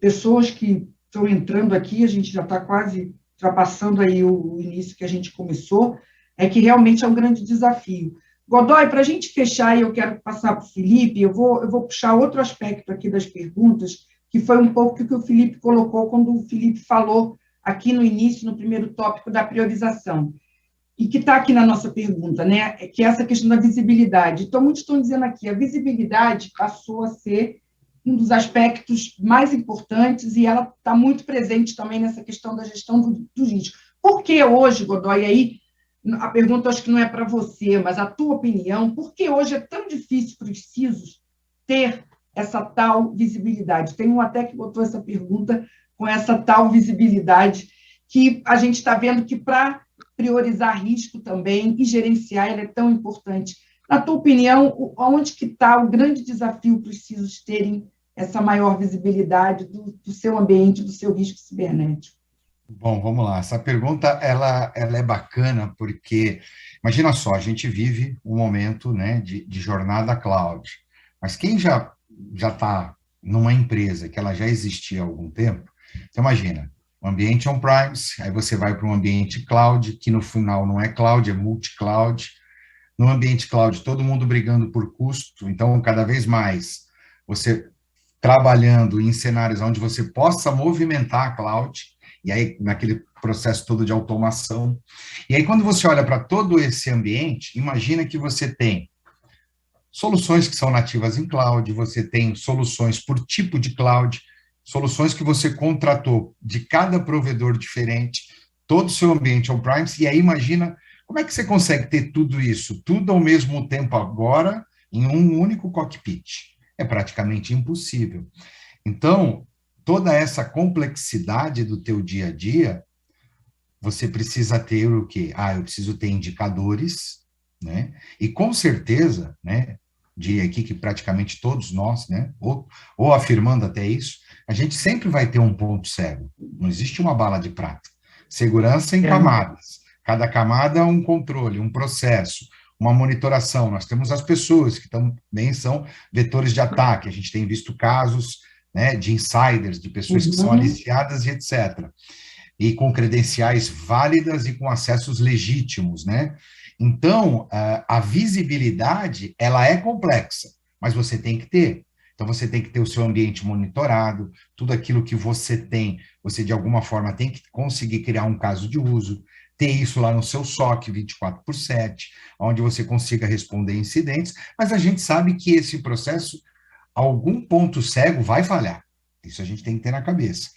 pessoas que estão entrando aqui, a gente já está quase ultrapassando aí o início que a gente começou, é que realmente é um grande desafio. Godoy, para a gente fechar, e eu quero passar para o Felipe, eu vou puxar outro aspecto aqui das perguntas, que foi um pouco o que o Felipe colocou quando o Felipe falou aqui no início, no primeiro tópico da priorização, e que está aqui na nossa pergunta, né? Que é essa questão da visibilidade. Então, muitos estão dizendo aqui, a visibilidade passou a ser um dos aspectos mais importantes e ela está muito presente também nessa questão da gestão do risco. Por que hoje, Godoy, aí a pergunta acho que não é para você, mas a tua opinião, por que hoje é tão difícil para os CISOs ter essa tal visibilidade? Tem um até que botou essa pergunta com essa tal visibilidade que a gente está vendo que para priorizar risco também e gerenciar ela é tão importante. Na tua opinião, onde que está o grande desafio para os CISOs terem essa maior visibilidade do seu ambiente, do seu risco cibernético? Bom, vamos lá. Essa pergunta ela é bacana porque, imagina só, a gente vive um momento, né, de jornada cloud, mas quem já está numa empresa que ela já existia há algum tempo, então imagina, um ambiente on-premise, aí você vai para um ambiente cloud, que no final não é cloud, é multi-cloud. No ambiente cloud, todo mundo brigando por custo, então cada vez mais você trabalhando em cenários onde você possa movimentar a cloud, e aí naquele processo todo de automação. E aí quando você olha para todo esse ambiente, imagina que você tem soluções que são nativas em cloud, você tem soluções por tipo de cloud, soluções que você contratou de cada provedor diferente, todo o seu ambiente on-premise, e aí imagina como é que você consegue ter tudo isso, tudo ao mesmo tempo agora, em um único cockpit. É praticamente impossível. Então, toda essa complexidade do teu dia a dia, você precisa ter o quê? Eu preciso ter indicadores, né? E com certeza, né, diria aqui que praticamente todos nós, né, ou afirmando até isso, a gente sempre vai ter um ponto cego. Não existe uma bala de prata. Segurança em camadas. Cada camada um controle, um processo, uma monitoração. Nós temos as pessoas que também são vetores de ataque. A gente tem visto casos, né, de insiders, de pessoas que são aliciadas e etc. E com credenciais válidas e com acessos legítimos, né? Então, a visibilidade, ela é complexa, mas você tem que ter. Então, você tem que ter o seu ambiente monitorado, tudo aquilo que você tem, você de alguma forma tem que conseguir criar um caso de uso, ter isso lá no seu SOC 24/7, onde você consiga responder incidentes, mas a gente sabe que esse processo, algum ponto cego vai falhar. Isso a gente tem que ter na cabeça.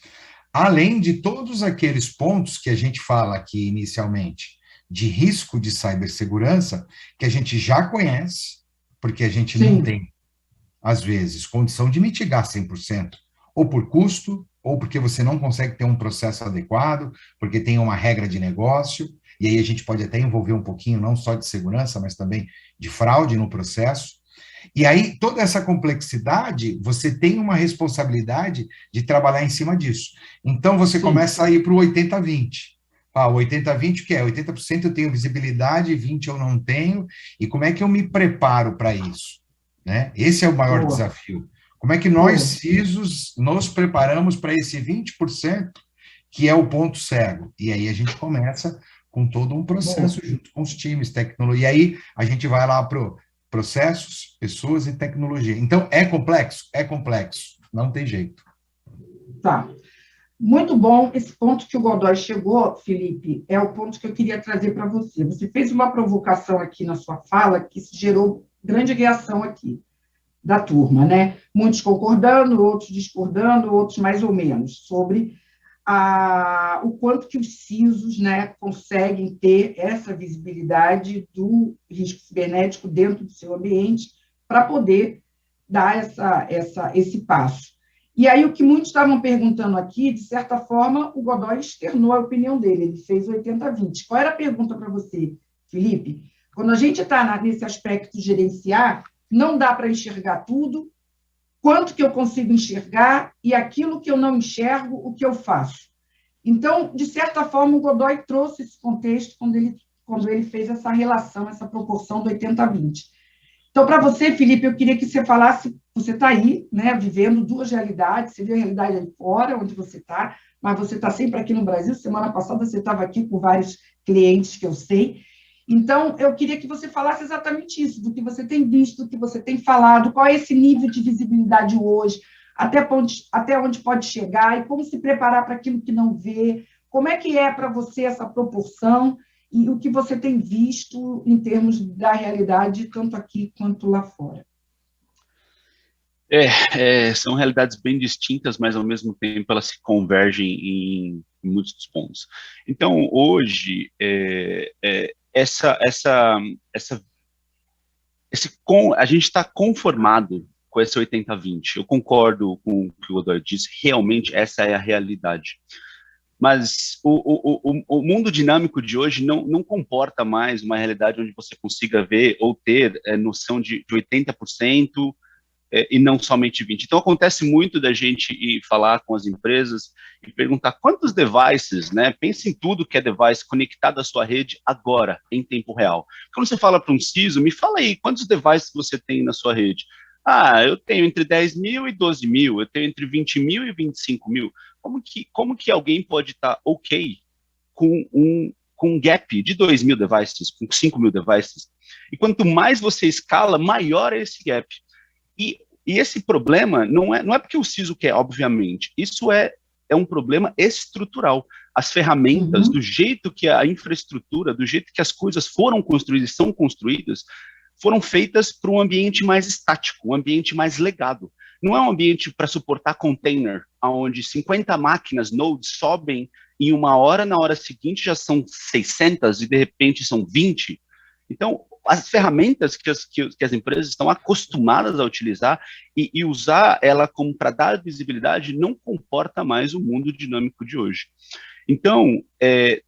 Além de todos aqueles pontos que a gente fala aqui inicialmente, de risco de cibersegurança, que a gente já conhece, porque a gente não tem, às vezes, condição de mitigar 100%, ou por custo, ou porque você não consegue ter um processo adequado, porque tem uma regra de negócio, e aí a gente pode até envolver um pouquinho, não só de segurança, mas também de fraude no processo. E aí, toda essa complexidade, você tem uma responsabilidade de trabalhar em cima disso. Então, você começa a ir para o 80/20. O 80/20, que é 80% eu tenho visibilidade, 20% eu não tenho, e como é que eu me preparo para isso? Né? Esse é o maior desafio. Como é que nós, CISOs, nos preparamos para esse 20%, que é o ponto cego? E aí a gente começa com todo um processo junto com os times, tecnologia. E aí a gente vai lá para processos, pessoas e tecnologia. Então, é complexo? É complexo. Não tem jeito. Tá. Muito bom. Esse ponto que o Godoy chegou, Felipe, é o ponto que eu queria trazer para você. Você fez uma provocação aqui na sua fala que gerou grande reação aqui da turma, né? Muitos concordando, outros discordando, outros mais ou menos, sobre o quanto que os CISOs, né, conseguem ter essa visibilidade do risco cibernético dentro do seu ambiente para poder dar esse passo. E aí, o que muitos estavam perguntando aqui, de certa forma, o Godoy externou a opinião dele, ele fez 80/20. Qual era a pergunta para você, Felipe? Quando a gente está nesse aspecto de gerenciar, não dá para enxergar tudo, quanto que eu consigo enxergar e aquilo que eu não enxergo, o que eu faço. Então, de certa forma, o Godoy trouxe esse contexto quando ele fez essa relação, essa proporção do 80/20. Então, para você, Felipe, eu queria que você falasse, você está aí, né, vivendo duas realidades, você vê a realidade aí fora, onde você está, mas você está sempre aqui no Brasil. Semana passada você estava aqui com vários clientes que eu sei. Então, eu queria que você falasse exatamente isso, do que você tem visto, do que você tem falado, qual é esse nível de visibilidade hoje, até onde pode chegar e como se preparar para aquilo que não vê, como é que é para você essa proporção e o que você tem visto em termos da realidade, tanto aqui quanto lá fora. São realidades bem distintas, mas ao mesmo tempo elas se convergem em muitos dos pontos. Então, hoje, a gente está conformado com esse 80/20. Eu concordo com o que o Godoy disse, realmente essa é a realidade. Mas o mundo dinâmico de hoje não comporta mais uma realidade onde você consiga ver ou ter noção de 80% e não somente 20%. Então, acontece muito da gente ir falar com as empresas e perguntar quantos devices, né? Pense em tudo que é device conectado à sua rede agora, em tempo real. Quando você fala para um CISO, me fala aí, quantos devices você tem na sua rede? Eu tenho entre 10 mil e 12 mil, eu tenho entre 20 mil e 25 mil. Como que alguém pode estar ok com um gap de 2 mil devices, com 5 mil devices? E quanto mais você escala, maior é esse gap. E esse problema não é porque o CISO quer, obviamente. Isso é um problema estrutural. As ferramentas, do jeito que a infraestrutura, do jeito que as coisas foram construídas e são construídas, foram feitas para um ambiente mais estático, um ambiente mais legado. Não é um ambiente para suportar container, onde 50 máquinas, nodes, sobem em uma hora, na hora seguinte já são 600 e de repente são 20. Então, as ferramentas que as empresas estão acostumadas a utilizar e usar ela como para dar visibilidade não comporta mais o mundo dinâmico de hoje. Então,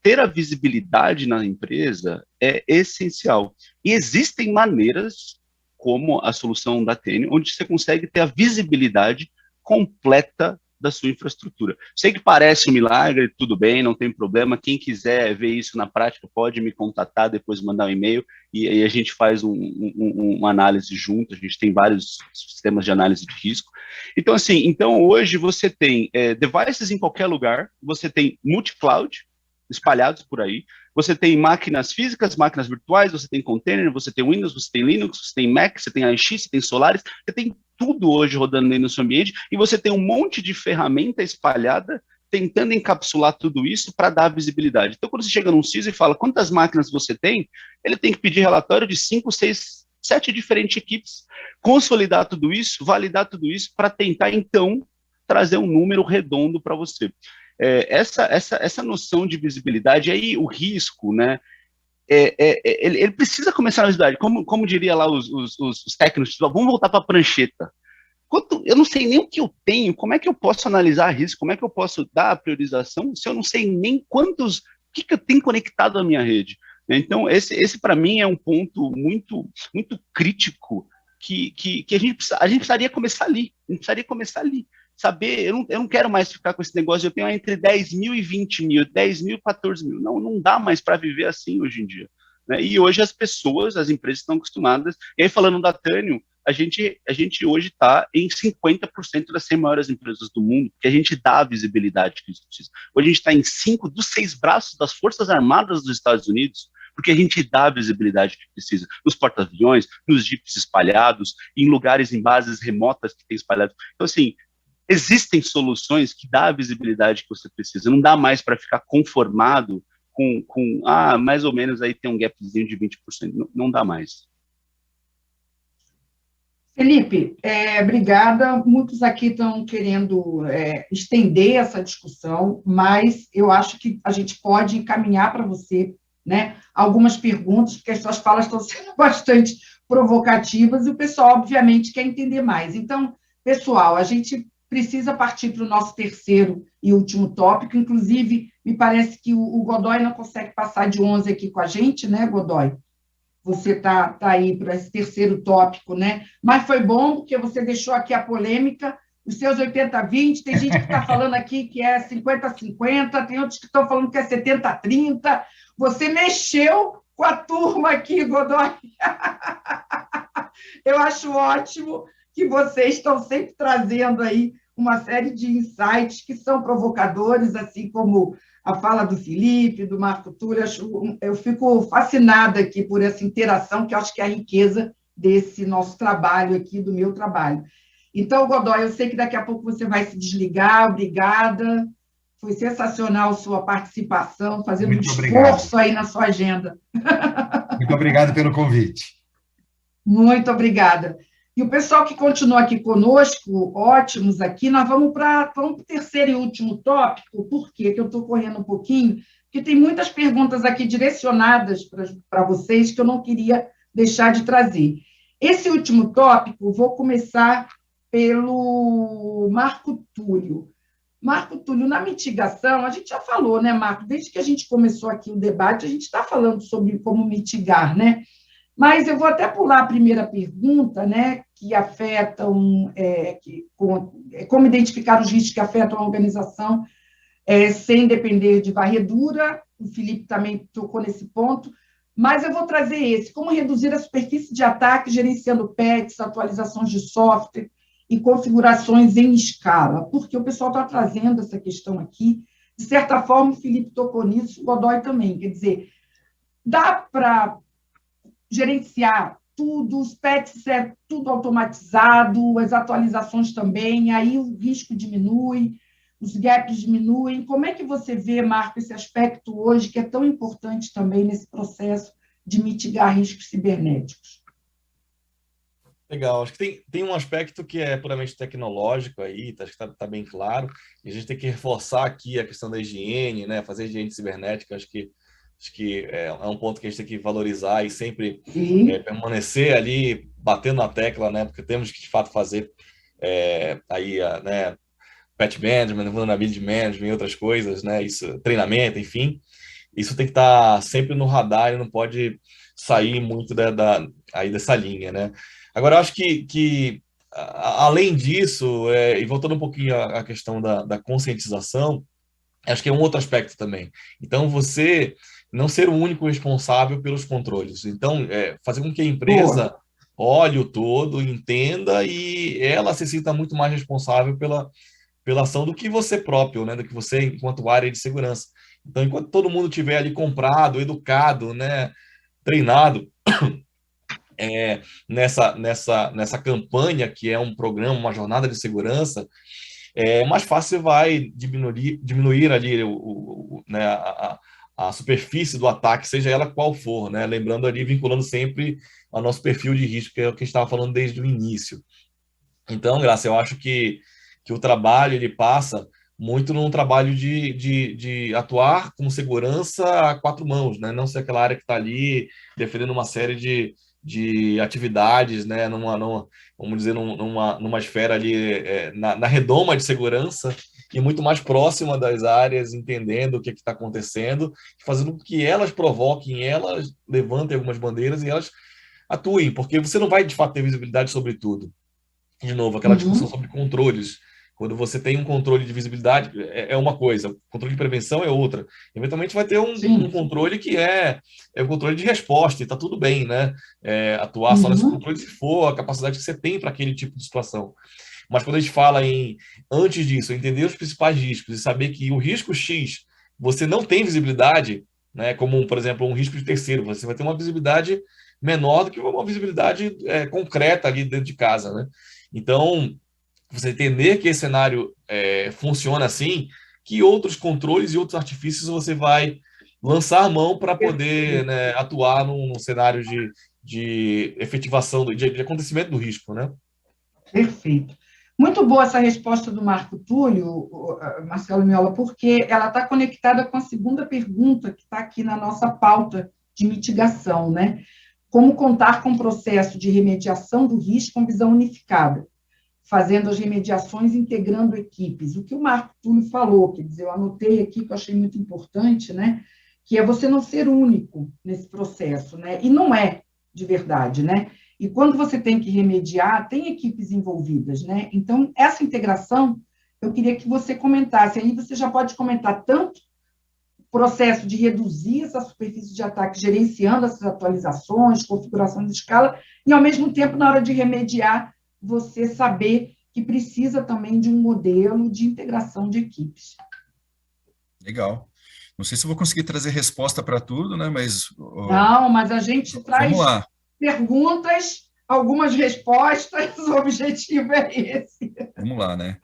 ter a visibilidade na empresa é essencial. E existem maneiras, como a solução da Teneo, onde você consegue ter a visibilidade completa da sua infraestrutura. Sei que parece um milagre, tudo bem, não tem problema. Quem quiser ver isso na prática pode me contatar, depois mandar um e-mail e aí a gente faz uma análise junto. A gente tem vários sistemas de análise de risco. Então, assim, hoje você tem devices em qualquer lugar, você tem multi-cloud espalhados por aí, você tem máquinas físicas, máquinas virtuais, você tem container, você tem Windows, você tem Linux, você tem Mac, você tem AX, você tem Solaris, você tem tudo hoje rodando dentro do seu ambiente, e você tem um monte de ferramenta espalhada tentando encapsular tudo isso para dar visibilidade. Então, quando você chega num CISO e fala quantas máquinas você tem, ele tem que pedir relatório de 5, 6, 7 diferentes equipes, consolidar tudo isso, validar tudo isso, para tentar, então, trazer um número redondo para você. Essa noção de visibilidade, aí o risco, né? Ele precisa começar na visibilidade, como diria lá os técnicos, vamos voltar para a prancheta. Eu não sei nem o que eu tenho, como é que eu posso analisar risco, como é que eu posso dar a priorização, se eu não sei nem o que eu tenho conectado à minha rede. Então, esse para mim é um ponto muito, muito crítico que a gente precisaria começar ali, saber, eu não quero mais ficar com esse negócio, eu tenho entre 10 mil e 20 mil, 10 mil e 14 mil, não dá mais para viver assim hoje em dia, né? E hoje as empresas estão acostumadas, e aí falando da Teneo, a gente hoje está em 50% das 100 maiores empresas do mundo, que a gente dá a visibilidade que isso precisa. Hoje a gente está em 5 dos 6 braços das Forças Armadas dos Estados Unidos, porque a gente dá a visibilidade que precisa, nos porta-aviões, nos jipes espalhados, em lugares, em bases remotas que tem espalhados. Então, assim, existem soluções que dão a visibilidade que você precisa. Não dá mais para ficar conformado com mais ou menos aí tem um gapzinho de 20%. Não dá mais. Felipe, obrigada. Muitos aqui estão querendo estender essa discussão, mas eu acho que a gente pode encaminhar para você, né, algumas perguntas, porque as suas falas estão sendo bastante provocativas e o pessoal, obviamente, quer entender mais. Então, pessoal, a gente precisa partir para o nosso terceiro e último tópico. Inclusive, me parece que o Godoy não consegue passar de 11 aqui com a gente, né, Godoy? Você tá aí para esse terceiro tópico, né? Mas foi bom, porque você deixou aqui a polêmica, os seus 80-20, tem gente que está falando aqui que é 50-50, tem outros que estão falando que é 70-30. Você mexeu com a turma aqui, Godoy. Eu acho ótimo que vocês estão sempre trazendo aí uma série de insights que são provocadores, assim como a fala do Felipe, do Marco Túlio. Eu fico fascinada aqui por essa interação, que eu acho que é a riqueza desse nosso trabalho aqui, do meu trabalho. Então, Godoy, eu sei que daqui a pouco você vai se desligar, obrigada. Foi sensacional sua participação, fazendo muito um esforço aí na sua agenda. Muito obrigado pelo convite. Muito obrigada. E o pessoal que continua aqui conosco, ótimos aqui, nós vamos para o terceiro e último tópico. Por quê? Que eu estou correndo um pouquinho, porque tem muitas perguntas aqui direcionadas para vocês que eu não queria deixar de trazer. Esse último tópico, vou começar pelo Marco Túlio. Marco Túlio, na mitigação, a gente já falou, né, Marco? Desde que a gente começou aqui o debate, a gente está falando sobre como mitigar, né? Mas eu vou até pular a primeira pergunta, né, que afetam, como identificar os riscos que afetam a organização sem depender de varredura. O Felipe também tocou nesse ponto, mas eu vou trazer esse: como reduzir a superfície de ataque gerenciando patches, atualizações de software e configurações em escala, porque o pessoal está trazendo essa questão aqui. De certa forma, o Felipe tocou nisso, o Godoy também. Quer dizer, dá para gerenciar tudo, os patches é tudo automatizado, as atualizações também, aí o risco diminui, os gaps diminuem. Como é que você vê, Marco, esse aspecto hoje, que é tão importante também nesse processo de mitigar riscos cibernéticos? Legal, acho que tem um aspecto que é puramente tecnológico aí, acho que está bem claro, e a gente tem que reforçar aqui a questão da higiene, né? Fazer higiene cibernética, acho que é um ponto que a gente tem que valorizar e sempre permanecer ali batendo na tecla, né? Porque temos que, de fato, fazer aí, né, patch management, vulnerability management e outras coisas, né? Isso, treinamento, enfim. Isso tem que estar sempre no radar e não pode sair muito aí dessa linha, né? Agora, eu acho além disso, e voltando um pouquinho à questão da conscientização, acho que é um outro aspecto também. Então, você não ser o único responsável pelos controles. Então, fazer com que a empresa olhe o todo, entenda e ela se sinta muito mais responsável pela ação do que você próprio, né? Do que você enquanto área de segurança. Então, enquanto todo mundo tiver ali comprado, educado, né? Treinado nessa campanha que é um programa, uma jornada de segurança, mais fácil vai diminuir ali né, a superfície do ataque, seja ela qual for, né? Lembrando ali, vinculando sempre ao nosso perfil de risco, que é o que a gente estava falando desde o início. Então, Graça, eu acho que o trabalho ele passa muito num trabalho de atuar com segurança a quatro mãos, né? Não ser aquela área que está ali defendendo uma série de atividades, né? Vamos dizer, numa esfera ali, na redoma de segurança e muito mais próxima das áreas, entendendo o que está acontecendo, fazendo com que elas provoquem, elas levantem algumas bandeiras e elas atuem, porque você não vai, de fato, ter visibilidade sobre tudo. De novo, aquela discussão sobre controles. Quando você tem um controle de visibilidade, é uma coisa, controle de prevenção é outra. Eventualmente vai ter um controle que é o controle de resposta, e está tudo bem, né? Atuar só nesse controle se for a capacidade que você tem para aquele tipo de situação. Mas quando a gente fala antes disso, entender os principais riscos e saber que o risco X você não tem visibilidade, né? Como, por exemplo, um risco de terceiro, você vai ter uma visibilidade menor do que uma visibilidade concreta ali dentro de casa, né? Então, você entender que esse cenário funciona assim, que outros controles e outros artifícios você vai lançar a mão para poder, né, atuar num cenário de efetivação, de acontecimento do risco, né? Perfeito. Muito boa essa resposta do Marco Túlio, Marcelo Miola, porque ela está conectada com a segunda pergunta que está aqui na nossa pauta de mitigação, né? Como contar com o processo de remediação do risco com visão unificada, fazendo as remediações, integrando equipes. O que o Marco Túlio falou, quer dizer, eu anotei aqui que eu achei muito importante, né? Que é você não ser único nesse processo, né? E não é de verdade, né? E quando você tem que remediar, tem equipes envolvidas, né? Então, essa integração, eu queria que você comentasse. Aí você já pode comentar tanto o processo de reduzir essa superfície de ataque, gerenciando essas atualizações, configuração de escala, e, ao mesmo tempo, na hora de remediar, você saber que precisa também de um modelo de integração de equipes. Legal. Não sei se eu vou conseguir trazer resposta para tudo, né? Mas não, mas a gente traz perguntas, algumas respostas, o objetivo é esse. Vamos lá, né?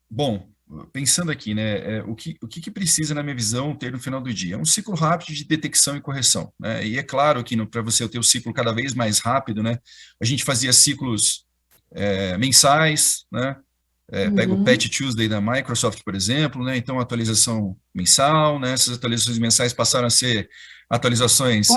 Bom, pensando aqui, né? O que precisa, na minha visão, ter no final do dia? É um ciclo rápido de detecção e correção, né? E é claro que para você ter o ciclo cada vez mais rápido, né? A gente fazia ciclos mensais, né? Pega o Patch Tuesday da Microsoft, por exemplo, né? Então, atualização mensal, né? Essas atualizações mensais passaram a ser atualizações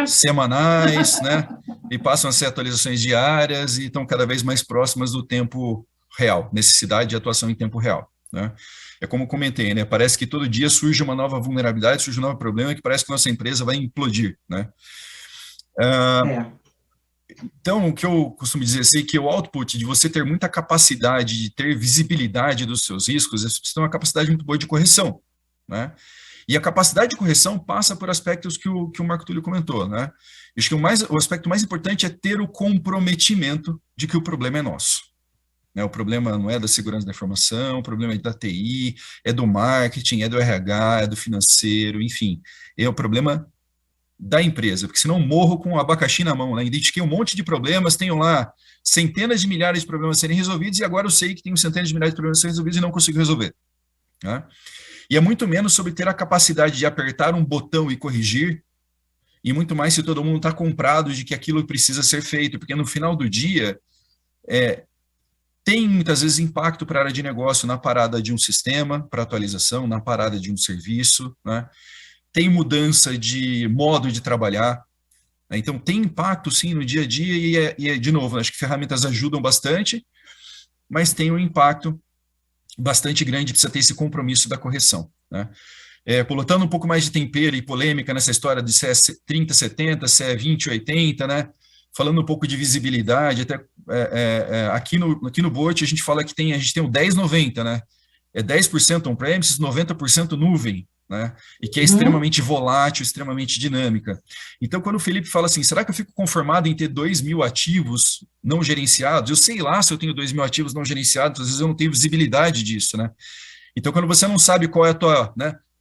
semanais, né? E passam a ser atualizações diárias e estão cada vez mais próximas do tempo real, necessidade de atuação em tempo real, né? É como comentei, né? Parece que todo dia surge uma nova vulnerabilidade, surge um novo problema que parece que nossa empresa vai implodir, né? Então, o que eu costumo dizer assim, é que o output de você ter muita capacidade de ter visibilidade dos seus riscos, você tem uma capacidade muito boa de correção, né? E a capacidade de correção passa por aspectos que o Marco Túlio comentou, né? Acho que o aspecto mais importante é ter o comprometimento de que o problema é nosso, né? O problema não é da segurança da informação, o problema é da TI, é do marketing, é do RH, é do financeiro, enfim, é o problema da empresa, porque senão morro com o abacaxi na mão, né? Identifiquei um monte de problemas, tenho lá centenas de milhares de problemas a serem resolvidos e agora eu sei que tenho centenas de milhares de problemas a serem resolvidos e não consigo resolver, né? E é muito menos sobre ter a capacidade de apertar um botão e corrigir, e muito mais se todo mundo está comprado de que aquilo precisa ser feito, porque no final do dia tem muitas vezes impacto para a área de negócio na parada de um sistema para atualização, na parada de um serviço, né? Tem mudança de modo de trabalhar, né? Então tem impacto sim no dia a dia de novo, acho que ferramentas ajudam bastante, mas tem um impacto bastante grande, precisa ter esse compromisso da correção, né? Colocando um pouco mais de tempero e polêmica nessa história de se é 30/70, se é 20/80, né? Falando um pouco de visibilidade, até aqui no Bolt a gente fala que a gente tem o 10/90, né? É 10% on-premises, 90% nuvem, né? E que é extremamente volátil, extremamente dinâmica. Então, quando o Felipe fala assim, será que eu fico conformado em ter 2.000 ativos não gerenciados? Eu sei lá se eu tenho 2.000 ativos não gerenciados, às vezes eu não tenho visibilidade disso, né? Então, quando você não sabe qual é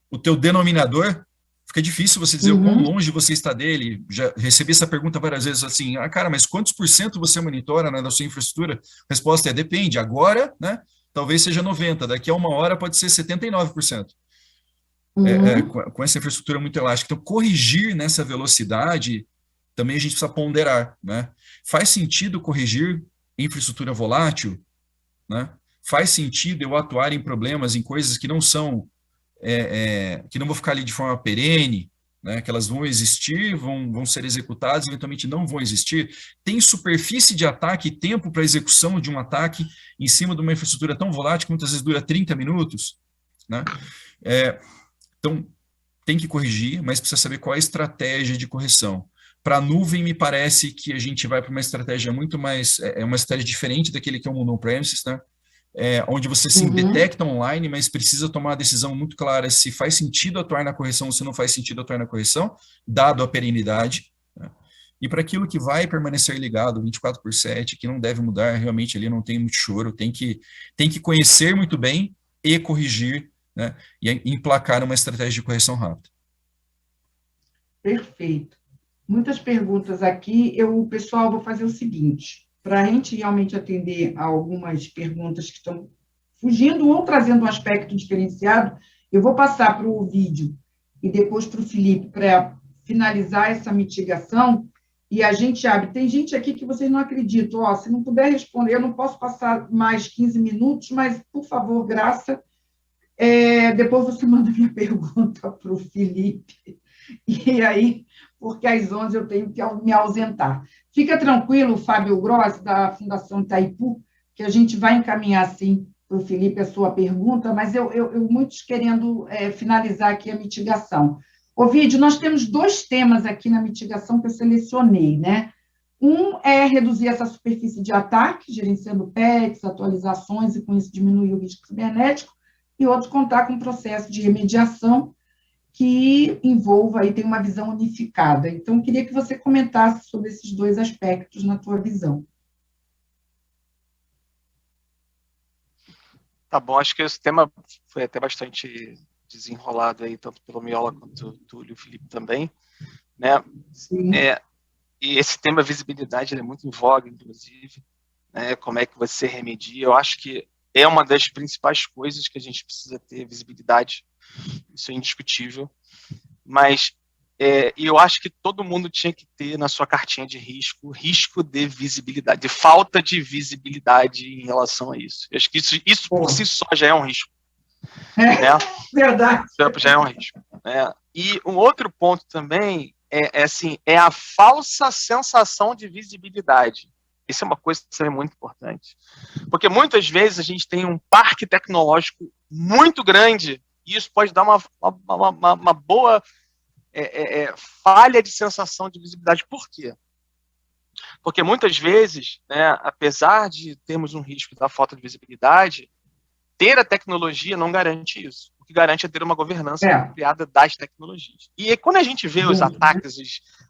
o teu denominador, fica difícil você dizer o quão longe você está dele. Já recebi essa pergunta várias vezes, assim, cara, mas quantos por cento você monitora, né, da sua infraestrutura? A resposta é, depende. Agora, né, talvez seja 90%, daqui a 1 hora pode ser 79%. Com essa infraestrutura muito elástica. Então, corrigir nessa velocidade, também a gente precisa ponderar, né? Faz sentido corrigir infraestrutura volátil, né? Faz sentido eu atuar em problemas, em coisas que não são, que não vão ficar ali de forma perene, né? Que elas vão existir, vão ser executadas, eventualmente não vão existir. Tem superfície de ataque e tempo para execução de um ataque em cima de uma infraestrutura tão volátil que muitas vezes dura 30 minutos, né? Então, tem que corrigir, mas precisa saber qual é a estratégia de correção. Para a nuvem, me parece que a gente vai para uma estratégia muito mais, uma estratégia diferente daquele que é um on-premises, né? Onde você sim detecta online, mas precisa tomar uma decisão muito clara se faz sentido atuar na correção ou se não faz sentido atuar na correção, dado a perenidade, né? E para aquilo que vai permanecer ligado 24/7, que não deve mudar, realmente ali não tem muito choro, tem que conhecer muito bem e corrigir, né, e emplacar uma estratégia de correção rápida. Perfeito. Muitas perguntas aqui. Pessoal, vou fazer o seguinte, para a gente realmente atender a algumas perguntas que estão fugindo ou trazendo um aspecto diferenciado, eu vou passar para o vídeo e depois para o Felipe para finalizar essa mitigação e a gente abre. Tem gente aqui que vocês não acreditam. Se não puder responder, eu não posso passar mais 15 minutos, mas, por favor, Graça, depois você manda minha pergunta para o Felipe, e aí, porque às 11 eu tenho que me ausentar. Fica tranquilo, Fábio Grossi, da Fundação Itaipu, que a gente vai encaminhar, sim, para o Felipe a sua pergunta, mas eu muitos querendo finalizar aqui a mitigação. Ovidio, nós temos 2 temas aqui na mitigação que eu selecionei, né? Um é reduzir essa superfície de ataque, gerenciando PETs, atualizações, e com isso diminuir o risco cibernético, e outro, contar com um processo de remediação que envolva e tem uma visão unificada. Então, queria que você comentasse sobre esses 2 aspectos na tua visão. Tá bom, acho que esse tema foi até bastante desenrolado aí, tanto pelo Miola quanto do Túlio e o Felipe também, né? Sim. E esse tema visibilidade ele é muito em voga, inclusive, né? Como é que você remedia? Eu acho que é uma das principais coisas que a gente precisa ter visibilidade, isso é indiscutível, mas eu acho que todo mundo tinha que ter na sua cartinha de risco de visibilidade, de falta de visibilidade em relação a isso. Eu acho que isso por si só já é um risco. Né? Verdade. Já é um risco. Né? E um outro ponto também é a falsa sensação de visibilidade. Isso é uma coisa que é muito importante. Porque muitas vezes a gente tem um parque tecnológico muito grande e isso pode dar uma boa falha de sensação de visibilidade. Por quê? Porque muitas vezes, né, apesar de termos um risco da falta de visibilidade, ter a tecnologia não garante isso. O que garante é ter uma governança apropriada das tecnologias. E quando a gente vê os ataques,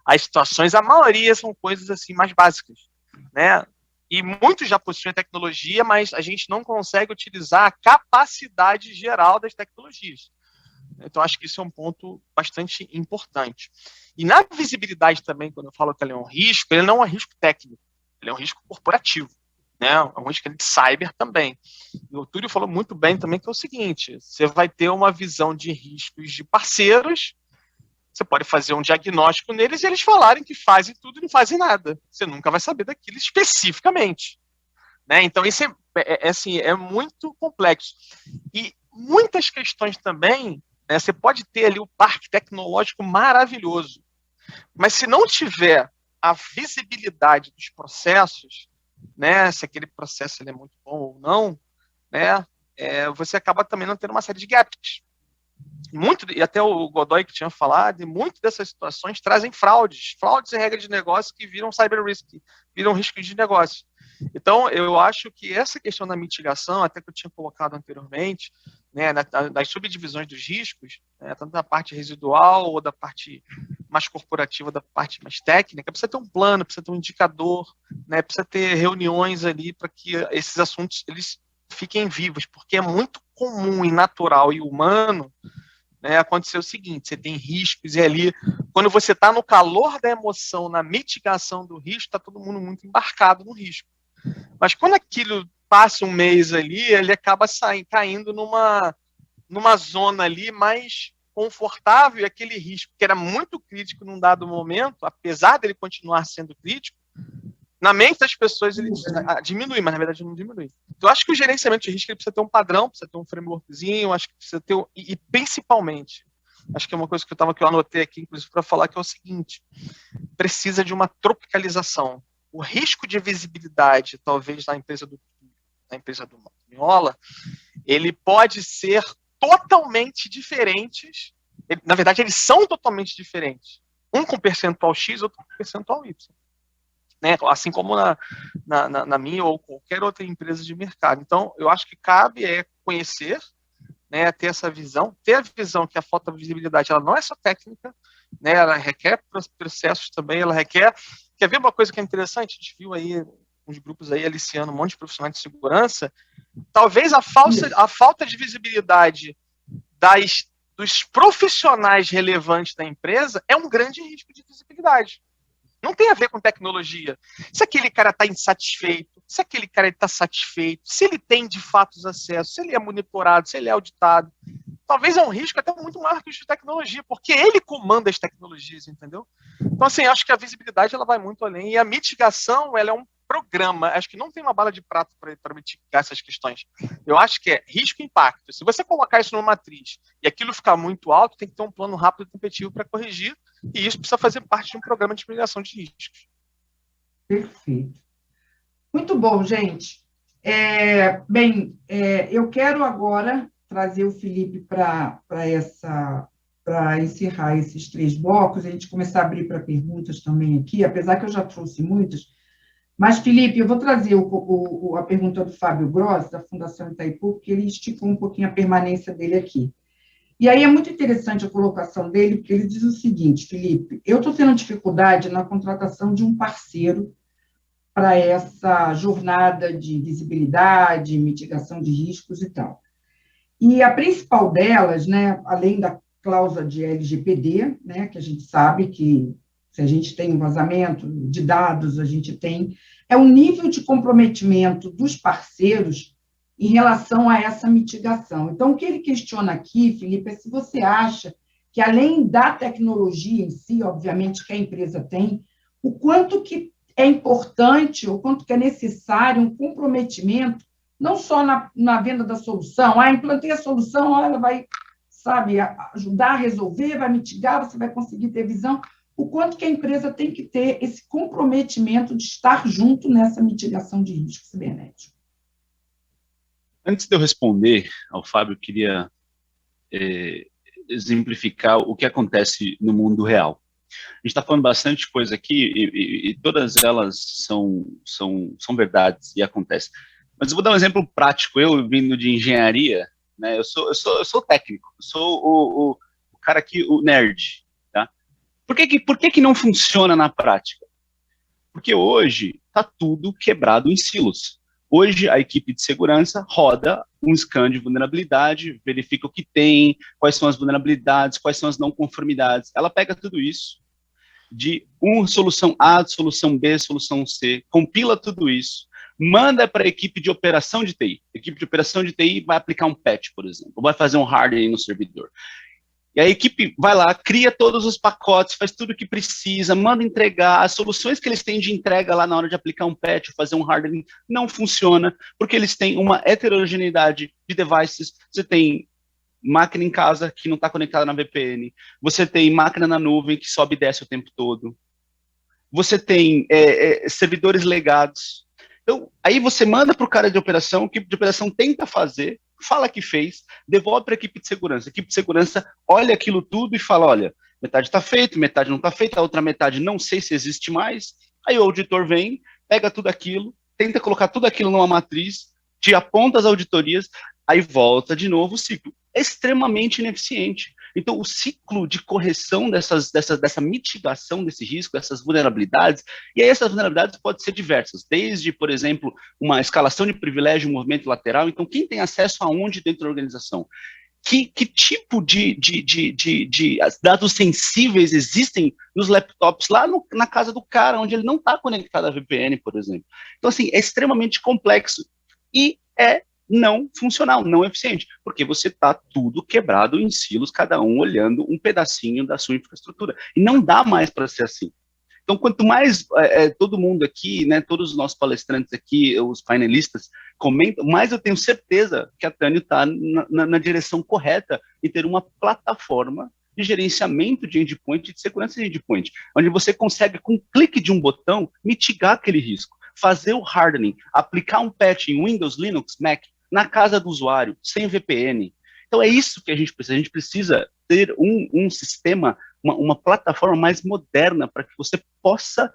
as situações, a maioria são coisas assim mais básicas, né? E muitos já possuem tecnologia, mas a gente não consegue utilizar a capacidade geral das tecnologias. Então, acho que isso é um ponto bastante importante. E na visibilidade também, quando eu falo que ele é um risco, ele não é um risco técnico, ele é um risco corporativo, né? É um risco de cyber também. E o Túlio falou muito bem também que é o seguinte, você vai ter uma visão de riscos de parceiros, você pode fazer um diagnóstico neles e eles falarem que fazem tudo e não fazem nada. Você nunca vai saber daquilo especificamente. Né? Então, isso é muito complexo. E muitas questões também, né, você pode ter ali o parque tecnológico maravilhoso, mas se não tiver a visibilidade dos processos, né, se aquele processo ele é muito bom ou não, né, você acaba também não tendo uma série de gaps. E até o Godoy que tinha falado, e muitas dessas situações trazem fraudes e regras de negócio que viram cyber risk, viram risco de negócio. Então, eu acho que essa questão da mitigação, até que eu tinha colocado anteriormente, né, das subdivisões dos riscos, né, tanto da parte residual ou da parte mais corporativa, da parte mais técnica, precisa ter um plano, precisa ter um indicador, né, precisa ter reuniões ali para que esses assuntos eles fiquem vivos, porque é muito comum e natural e humano, né, acontecer o seguinte: você tem riscos e ali, quando você está no calor da emoção, na mitigação do risco, está todo mundo muito embarcado no risco. Mas quando aquilo passa um mês ali, ele acaba caindo numa zona ali mais confortável, e aquele risco que era muito crítico num dado momento, apesar dele continuar sendo crítico, na mente das pessoas ele diminui, mas na verdade não diminui. Então, eu acho que o gerenciamento de risco ele precisa ter um padrão, precisa ter um frameworkzinho, acho que precisa ter, e principalmente, acho que é uma coisa que eu anotei aqui, inclusive, para falar, que é o seguinte: precisa de uma tropicalização. O risco de visibilidade, talvez, na empresa do Miola, ele pode ser totalmente diferentes. Na verdade, eles são totalmente diferentes. Um com percentual X, outro com percentual Y. Né? Assim como na minha ou qualquer outra empresa de mercado. Então, eu acho que cabe conhecer, né, ter essa visão, ter a visão que a falta de visibilidade ela não é só técnica, né, ela requer processos também, ela requer... Quer ver uma coisa que é interessante? A gente viu aí uns grupos aí aliciando um monte de profissionais de segurança. Talvez a falta de visibilidade dos profissionais relevantes da empresa é um grande risco de visibilidade. Não tem a ver com tecnologia. Se aquele cara está insatisfeito, se aquele cara está satisfeito, se ele tem de fato os acessos, se ele é monitorado, se ele é auditado, talvez é um risco até muito maior que o de tecnologia, porque ele comanda as tecnologias, entendeu? Então, assim, acho que a visibilidade ela vai muito além, e a mitigação ela é um programa. Acho que não tem uma bala de prata para mitigar essas questões. Eu acho que é risco e impacto. Se você colocar isso numa matriz e aquilo ficar muito alto, tem que ter um plano rápido e competitivo para corrigir, e isso precisa fazer parte de um programa de mitigação de riscos. Perfeito. Muito bom, gente. Eu quero agora trazer o Felipe para encerrar esses 3 blocos, a gente começar a abrir para perguntas também aqui, apesar que eu já trouxe muitas. Mas, Felipe, eu vou trazer a pergunta do Fábio Gross, da Fundação Itaipu, porque ele esticou um pouquinho a permanência dele aqui. E aí é muito interessante a colocação dele, porque ele diz o seguinte: Felipe, eu estou tendo dificuldade na contratação de um parceiro para essa jornada de visibilidade, mitigação de riscos e tal. E a principal delas, né, além da cláusula de LGPD, né, que a gente sabe que se a gente tem um vazamento de dados, a gente tem, é o nível de comprometimento dos parceiros em relação a essa mitigação. Então, o que ele questiona aqui, Felipe, é se você acha que, além da tecnologia em si, obviamente, que a empresa tem, o quanto que é importante, o quanto que é necessário um comprometimento, não só na venda da solução, implantei a solução, ela vai, sabe, ajudar a resolver, vai mitigar, você vai conseguir ter visão, o quanto que a empresa tem que ter esse comprometimento de estar junto nessa mitigação de risco cibernético. Antes de eu responder ao Fábio, eu queria exemplificar o que acontece no mundo real. A gente está falando bastante coisa aqui e todas elas são verdades e acontecem. Mas eu vou dar um exemplo prático. Eu, vindo de engenharia, né, eu sou técnico, eu sou o cara aqui, o nerd. Tá? Por que não funciona na prática? Porque hoje está tudo quebrado em silos. Hoje, a equipe de segurança roda um scan de vulnerabilidade, verifica o que tem, quais são as vulnerabilidades, quais são as não conformidades. Ela pega tudo isso, de solução A, solução B, solução C, compila tudo isso, manda para a equipe de operação de TI. A equipe de operação de TI vai aplicar um patch, por exemplo, vai fazer um hardening no servidor. E a equipe vai lá, cria todos os pacotes, faz tudo o que precisa, manda entregar. As soluções que eles têm de entrega lá na hora de aplicar um patch, fazer um hardening, não funciona, porque eles têm uma heterogeneidade de devices. Você tem máquina em casa que não está conectada na VPN, você tem máquina na nuvem que sobe e desce o tempo todo, você tem servidores legados. Então, aí você manda para o cara de operação, a equipe de operação tenta fazer, fala que fez, devolve para a equipe de segurança. A equipe de segurança olha aquilo tudo e fala, olha, metade está feito, metade não está feita, a outra metade não sei se existe mais. Aí o auditor vem, pega tudo aquilo, tenta colocar tudo aquilo numa matriz, te aponta as auditorias, aí volta de novo o ciclo. É extremamente ineficiente. Então, o ciclo de correção dessa mitigação desse risco, dessas vulnerabilidades, e aí essas vulnerabilidades podem ser diversas, desde, por exemplo, uma escalação de privilégio, um movimento lateral. Então, quem tem acesso aonde dentro da organização? Que tipo de dados sensíveis existem nos laptops lá na casa do cara, onde ele não está conectado à VPN, por exemplo. Então, assim, é extremamente complexo e é não funcional, não eficiente, porque você está tudo quebrado em silos, cada um olhando um pedacinho da sua infraestrutura. E não dá mais para ser assim. Então, quanto mais todo mundo aqui, né, todos os nossos palestrantes aqui, os painelistas, comentam, mais eu tenho certeza que a Tânio está na direção correta e ter uma plataforma de gerenciamento de endpoint e de segurança de endpoint, onde você consegue, com um clique de um botão, mitigar aquele risco, fazer o hardening, aplicar um patch em Windows, Linux, Mac, na casa do usuário, sem VPN. Então, é isso que a gente precisa. A gente precisa ter um sistema, uma plataforma mais moderna para que você possa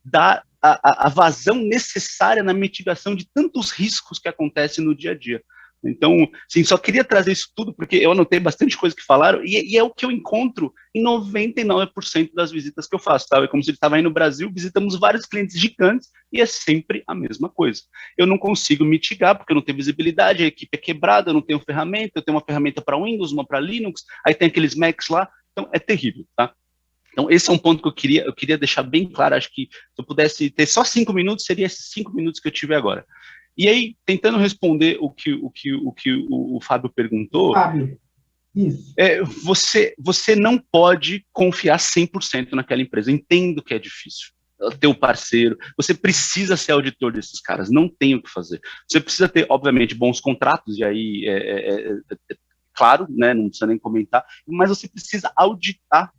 dar a vazão necessária na mitigação de tantos riscos que acontecem no dia a dia. Então, sim, só queria trazer isso tudo, porque eu anotei bastante coisa que falaram, e é o que eu encontro em 99% das visitas que eu faço, tá? É como se ele estava aí no Brasil, visitamos vários clientes gigantes, e é sempre a mesma coisa. Eu não consigo mitigar, porque eu não tenho visibilidade, a equipe é quebrada, eu não tenho ferramenta, eu tenho uma ferramenta para Windows, uma para Linux, aí tem aqueles Macs lá, então é terrível, tá? Então, esse é um ponto que eu queria deixar bem claro. Acho que se eu pudesse ter só 5 minutos, seria esses 5 minutos que eu tive agora. E aí, tentando responder o que o Fábio perguntou, Fábio, isso. Você não pode confiar 100% naquela empresa. Eu entendo que é difícil. Ter um parceiro, você precisa ser auditor desses caras, não tem o que fazer. Você precisa ter, obviamente, bons contratos, e aí, claro, né, não precisa nem comentar, mas você precisa auditar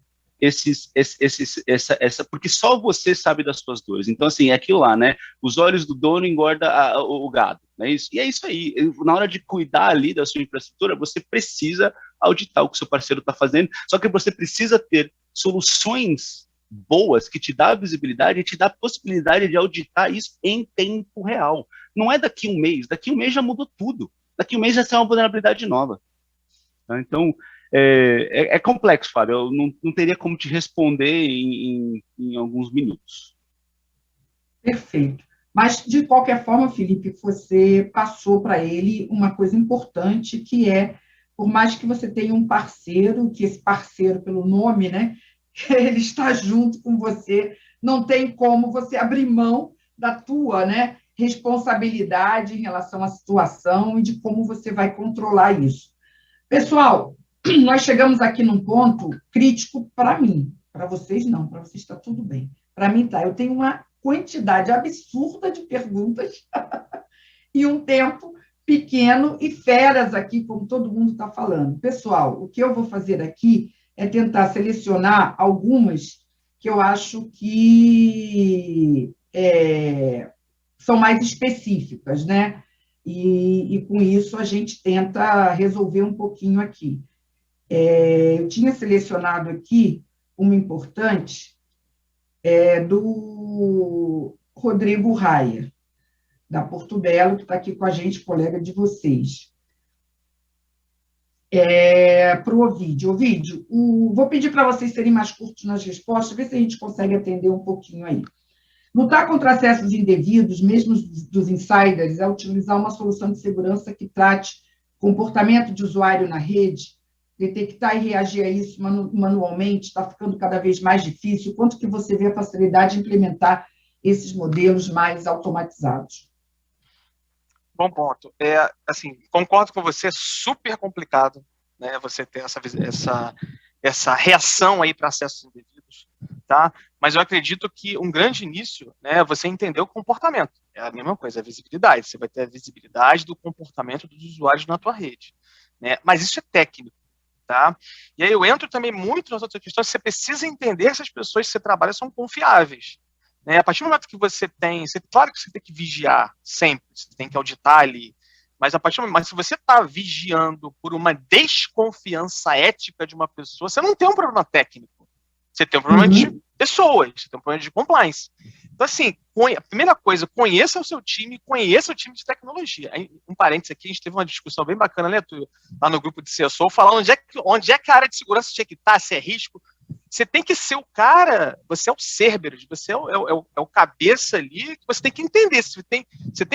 porque só você sabe das suas dores. Então, assim, é aquilo lá, né? Os olhos do dono engordam o gado, né? Isso, e é isso aí. Na hora de cuidar ali da sua infraestrutura, você precisa auditar o que o seu parceiro está fazendo, só que você precisa ter soluções boas que te dá visibilidade e te dá a possibilidade de auditar isso em tempo real. Não é daqui um mês já mudou tudo. Daqui um mês já tem uma vulnerabilidade nova. Tá? Então, é complexo, Fábio. Eu não teria como te responder em alguns minutos. Perfeito. Mas, de qualquer forma, Felipe, você passou para ele uma coisa importante, que é, por mais que você tenha um parceiro, que esse parceiro, pelo nome, né, ele está junto com você, não tem como você abrir mão da tua, né, responsabilidade em relação à situação e de como você vai controlar isso. Pessoal, nós chegamos aqui num ponto crítico para mim. Para vocês, não. Para vocês está tudo bem. Para mim, tá. Eu tenho uma quantidade absurda de perguntas e um tempo pequeno e feras aqui, como todo mundo está falando. Pessoal, o que eu vou fazer aqui é tentar selecionar algumas que eu acho que são mais específicas, né? E com isso a gente tenta resolver um pouquinho aqui. Eu tinha selecionado aqui uma importante do Rodrigo Raia, da Porto Belo, que está aqui com a gente, colega de vocês. Para o Ovídio. Ovídio, vou pedir para vocês serem mais curtos nas respostas, ver se a gente consegue atender um pouquinho aí. Lutar contra acessos indevidos, mesmo dos insiders, é utilizar uma solução de segurança que trate comportamento de usuário na rede, detectar e reagir a isso manualmente, está ficando cada vez mais difícil. Quanto que você vê a facilidade de implementar esses modelos mais automatizados? Bom ponto. Assim, concordo com você, é super complicado, né, você ter essa reação aí para acessos indevidos, tá? Mas eu acredito que um grande início, né, é você entender o comportamento. É a mesma coisa, a visibilidade. Você vai ter a visibilidade do comportamento dos usuários na tua rede, né? Mas isso é técnico, tá? E aí eu entro também muito nas outras questões. Você precisa entender se as pessoas que você trabalha são confiáveis. né? A partir do momento que claro que você tem que vigiar sempre, você tem que auditar ali, mas se você está vigiando por uma desconfiança ética de uma pessoa, você não tem um problema técnico, você tem um problema de pessoas, você tem um problema de compliance. Então, assim, a primeira coisa, conheça o seu time, conheça o time de tecnologia. Um parênteses aqui, a gente teve uma discussão bem bacana, né, lá no grupo de CSO, falando onde é que a área de segurança tinha que estar, se é risco. Você tem que ser o cara, você é o Cerberus, você é o cabeça ali, que você tem que entender. Você tem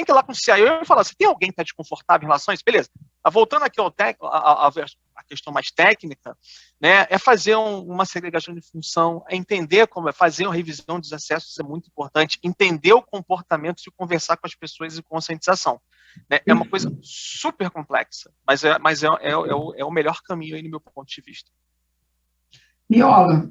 que ir lá com o CIO e falar, você tem alguém que está desconfortável em relação a isso? Beleza. Voltando aqui a questão mais técnica, né, é fazer uma segregação de função, é entender como é, fazer uma revisão dos acessos, isso é muito importante, entender o comportamento de conversar com as pessoas e conscientização. Né? É uma coisa super complexa, mas é o melhor caminho aí no meu ponto de vista. Miola,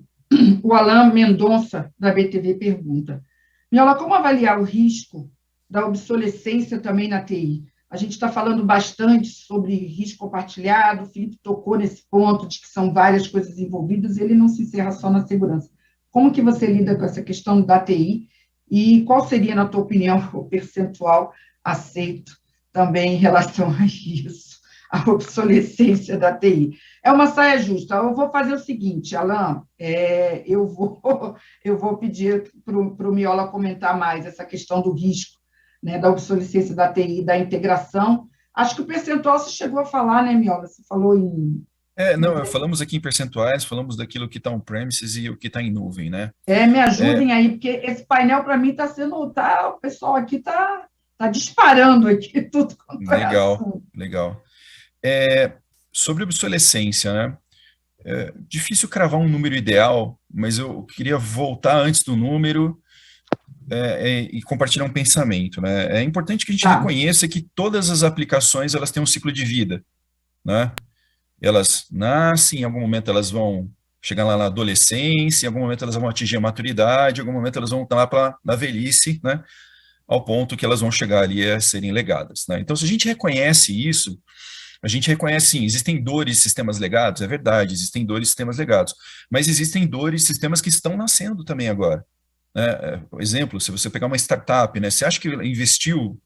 o Alain Mendonça, da BTV, pergunta: Miola, como avaliar o risco da obsolescência também na TI? A gente está falando bastante sobre risco compartilhado, o Felipe tocou nesse ponto de que são várias coisas envolvidas, e ele não se encerra só na segurança. Como que você lida com essa questão da TI e qual seria, na tua opinião, o percentual aceito também em relação a isso, a obsolescência da TI? É uma saia justa. Eu vou fazer o seguinte, Alain, eu vou pedir para o Miola comentar mais essa questão do risco, né, da obsolescência da TI, da integração. Acho que o percentual você chegou a falar, né, Miola? Você falou em... Não, falamos aqui em percentuais, falamos daquilo que está on-premises e o que está em nuvem, né? Me ajudem aí, porque esse painel, para mim, está sendo... o pessoal aqui está disparando aqui tudo quanto é assunto. Legal. Sobre obsolescência, né? É difícil cravar um número ideal, mas eu queria voltar antes do número e compartilhar um pensamento, né? É importante que a gente reconheça que todas as aplicações elas têm um ciclo de vida, né? Elas nascem, em algum momento elas vão chegar lá na adolescência, em algum momento elas vão atingir a maturidade, em algum momento elas vão estar lá na velhice, né? Ao ponto que elas vão chegar ali a serem legadas, né? Então, se a gente reconhece isso, a gente reconhece, sim, existem dores de sistemas legados, é verdade, existem dores de sistemas legados, mas existem dores de sistemas que estão nascendo também agora. Né? Por exemplo, se você pegar uma startup, né, você acha que investiu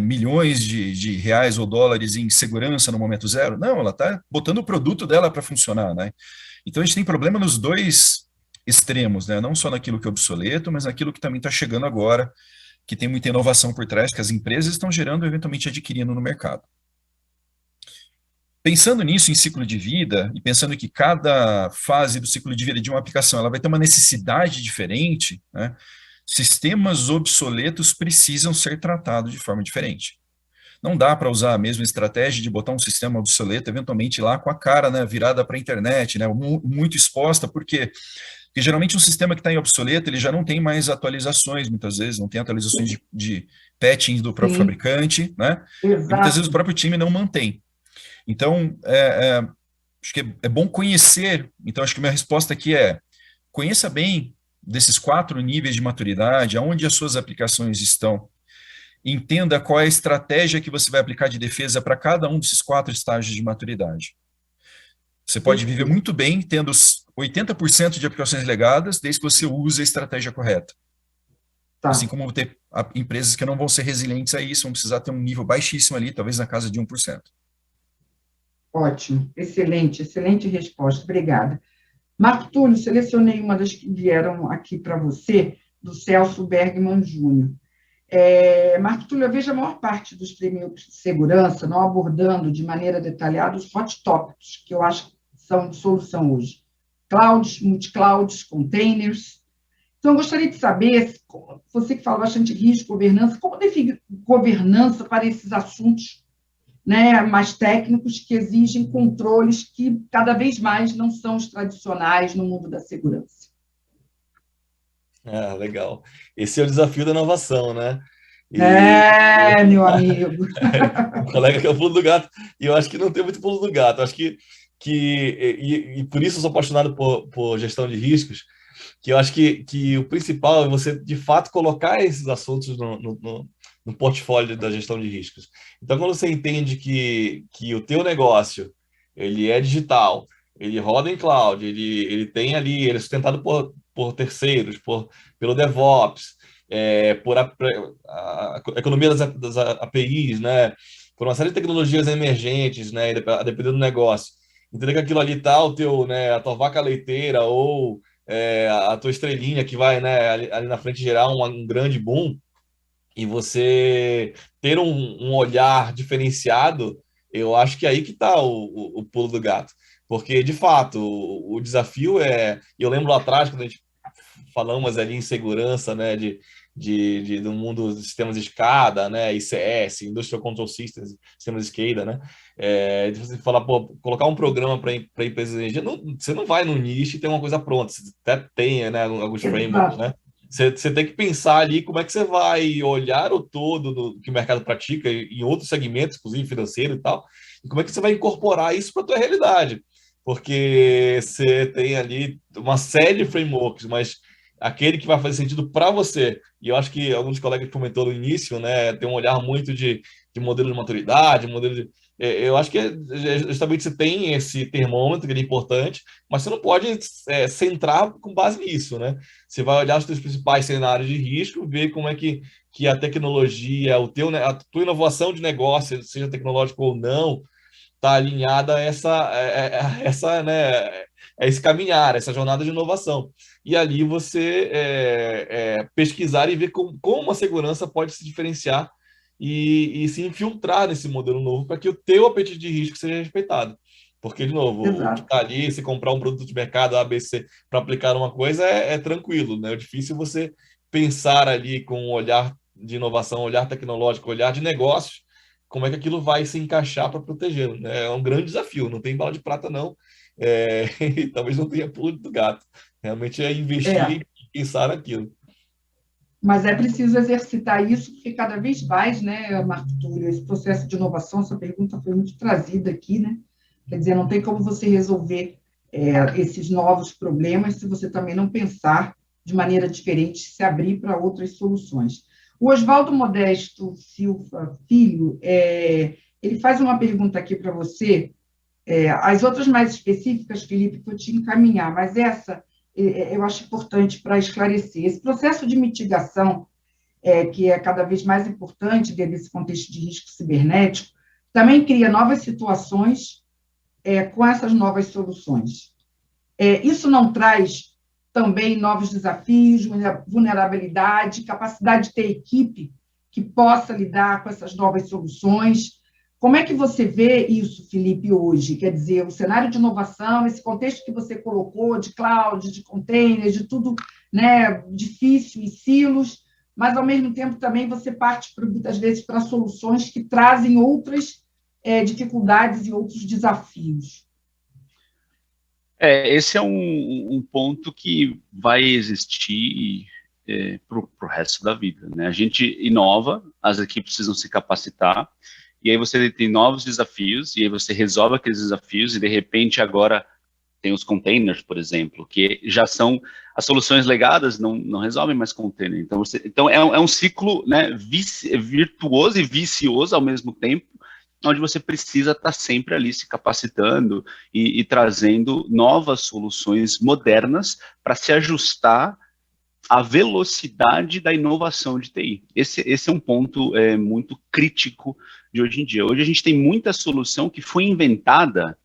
milhões de reais ou dólares em segurança no momento zero? Não, ela está botando o produto dela para funcionar, né? Então, a gente tem problema nos dois extremos, né? Não só naquilo que é obsoleto, mas naquilo que também está chegando agora, que tem muita inovação por trás, que as empresas estão gerando e eventualmente adquirindo no mercado. Pensando nisso em ciclo de vida, e pensando que cada fase do ciclo de vida de uma aplicação ela vai ter uma necessidade diferente, né, sistemas obsoletos precisam ser tratados de forma diferente. Não dá para usar a mesma estratégia de botar um sistema obsoleto, eventualmente lá com a cara, né, virada para a internet, né, muito exposta, porque geralmente um sistema que está em obsoleto, ele já não tem mais atualizações, muitas vezes, não tem atualizações de patching do próprio fabricante, né, e muitas vezes o próprio time não mantém. Então, acho que é bom conhecer. Então, acho que minha resposta aqui conheça bem desses 4 níveis de maturidade, aonde as suas aplicações estão. Entenda qual é a estratégia que você vai aplicar de defesa para cada um desses 4 estágios de maturidade. Você pode viver muito bem tendo 80% de aplicações legadas, desde que você use a estratégia correta. Assim como vão ter empresas que não vão ser resilientes a isso, vão precisar ter um nível baixíssimo ali, talvez na casa de 1%. Ótimo, excelente resposta, obrigada. Marco Túlio, selecionei uma das que vieram aqui para você, do Celso Bergman Júnior. Marco Túlio, eu vejo a maior parte dos prêmios de segurança não abordando de maneira detalhada os hot topics, que eu acho que são de solução hoje. Clouds, multiclouds, containers. Então, eu gostaria de saber, você que fala bastante de risco, governança, como definir governança para esses assuntos, né, mais técnicos, que exigem controles que cada vez mais não são os tradicionais no mundo da segurança. Legal. Esse é o desafio da inovação, né? Meu amigo. O colega que é o pulo do gato, e eu acho que não tem muito pulo do gato. Eu acho que por isso eu sou apaixonado por gestão de riscos, que eu acho que o principal é você, de fato, colocar esses assuntos no portfólio da gestão de riscos. Então, quando você entende que o teu negócio ele é digital, ele roda em cloud, ele tem ali, ele é sustentado por terceiros, pelo DevOps, por a economia das APIs, né? Por uma série de tecnologias emergentes, né? A depender do negócio. Entender que aquilo ali está o teu, né? A tua vaca leiteira ou a tua estrelinha que vai, né? Ali na frente gerar um grande boom, e você ter um olhar diferenciado, eu acho que é aí que está o pulo do gato. Porque, de fato, o desafio é... Eu lembro lá atrás, quando a gente falamos ali em segurança, né, do mundo dos sistemas de escada, né, ICS, Industrial Control Systems, sistemas de SCADA, né, de você falar, pô, colocar um programa para empresas de energia, você não vai no nicho e tem uma coisa pronta, você até tem, né, alguns frameworks, Exato. né, você tem que pensar ali como é que você vai olhar o todo do que o mercado pratica em outros segmentos, inclusive financeiro e tal, e como é que você vai incorporar isso para a tua realidade. Porque você tem ali uma série de frameworks, mas aquele que vai fazer sentido para você. E eu acho que alguns colegas comentou no início, né, tem um olhar muito de modelo de maturidade, modelo de... Eu acho que justamente você tem esse termômetro que é importante, mas você não pode centrar com base nisso, né? Você vai olhar os seus principais cenários de risco, ver como é que a tecnologia, a tua inovação de negócio, seja tecnológico ou não, está alinhada a né, a esse caminhar, essa jornada de inovação. E ali você pesquisar e ver como a segurança pode se diferenciar e se infiltrar nesse modelo novo para que o teu apetite de risco seja respeitado. Porque, de novo, o que Exato. está ali, se comprar um produto de mercado ABC para aplicar uma coisa é tranquilo, né? É difícil você pensar ali com um olhar de inovação, olhar tecnológico, olhar de negócios, como é que aquilo vai se encaixar para protegê-lo, né? É um grande desafio, não tem bala de prata, não. E talvez não tenha pulo do gato. Realmente é investir É, e pensar naquilo. mas é preciso exercitar isso, porque cada vez mais, né, Marco Túlio, esse processo de inovação, essa pergunta foi muito trazida aqui, né? Quer dizer, não tem como você resolver esses novos problemas se você também não pensar de maneira diferente, se abrir para outras soluções. O Oswaldo Modesto Silva Filho, ele faz uma pergunta aqui para você, as outras mais específicas, Felipe, que eu te encaminhar, mas essa eu acho importante para esclarecer. Esse processo de mitigação, que é cada vez mais importante dentro desse contexto de risco cibernético, também cria novas situações com essas novas soluções. Isso não traz também novos desafios, vulnerabilidade, capacidade de ter equipe que possa lidar com essas novas soluções. Como é que você vê isso, Felipe, hoje? Quer dizer, o cenário de inovação, esse contexto que você colocou de cloud, de containers, de tudo, né, difícil e silos, mas, ao mesmo tempo, também você parte, muitas vezes, para soluções que trazem outras dificuldades e outros desafios. Esse é um ponto que vai existir para o resto da vida, né? A gente inova, as equipes precisam se capacitar, e aí você tem novos desafios, e aí você resolve aqueles desafios, e de repente agora tem os containers, por exemplo, que já são as soluções legadas, não resolvem mais container. Então é um ciclo, né, virtuoso e vicioso ao mesmo tempo, onde você precisa estar sempre ali se capacitando e trazendo novas soluções modernas para se ajustar à velocidade da inovação de TI. Esse é um ponto muito crítico de hoje em dia. Hoje a gente tem muita solução que foi inventada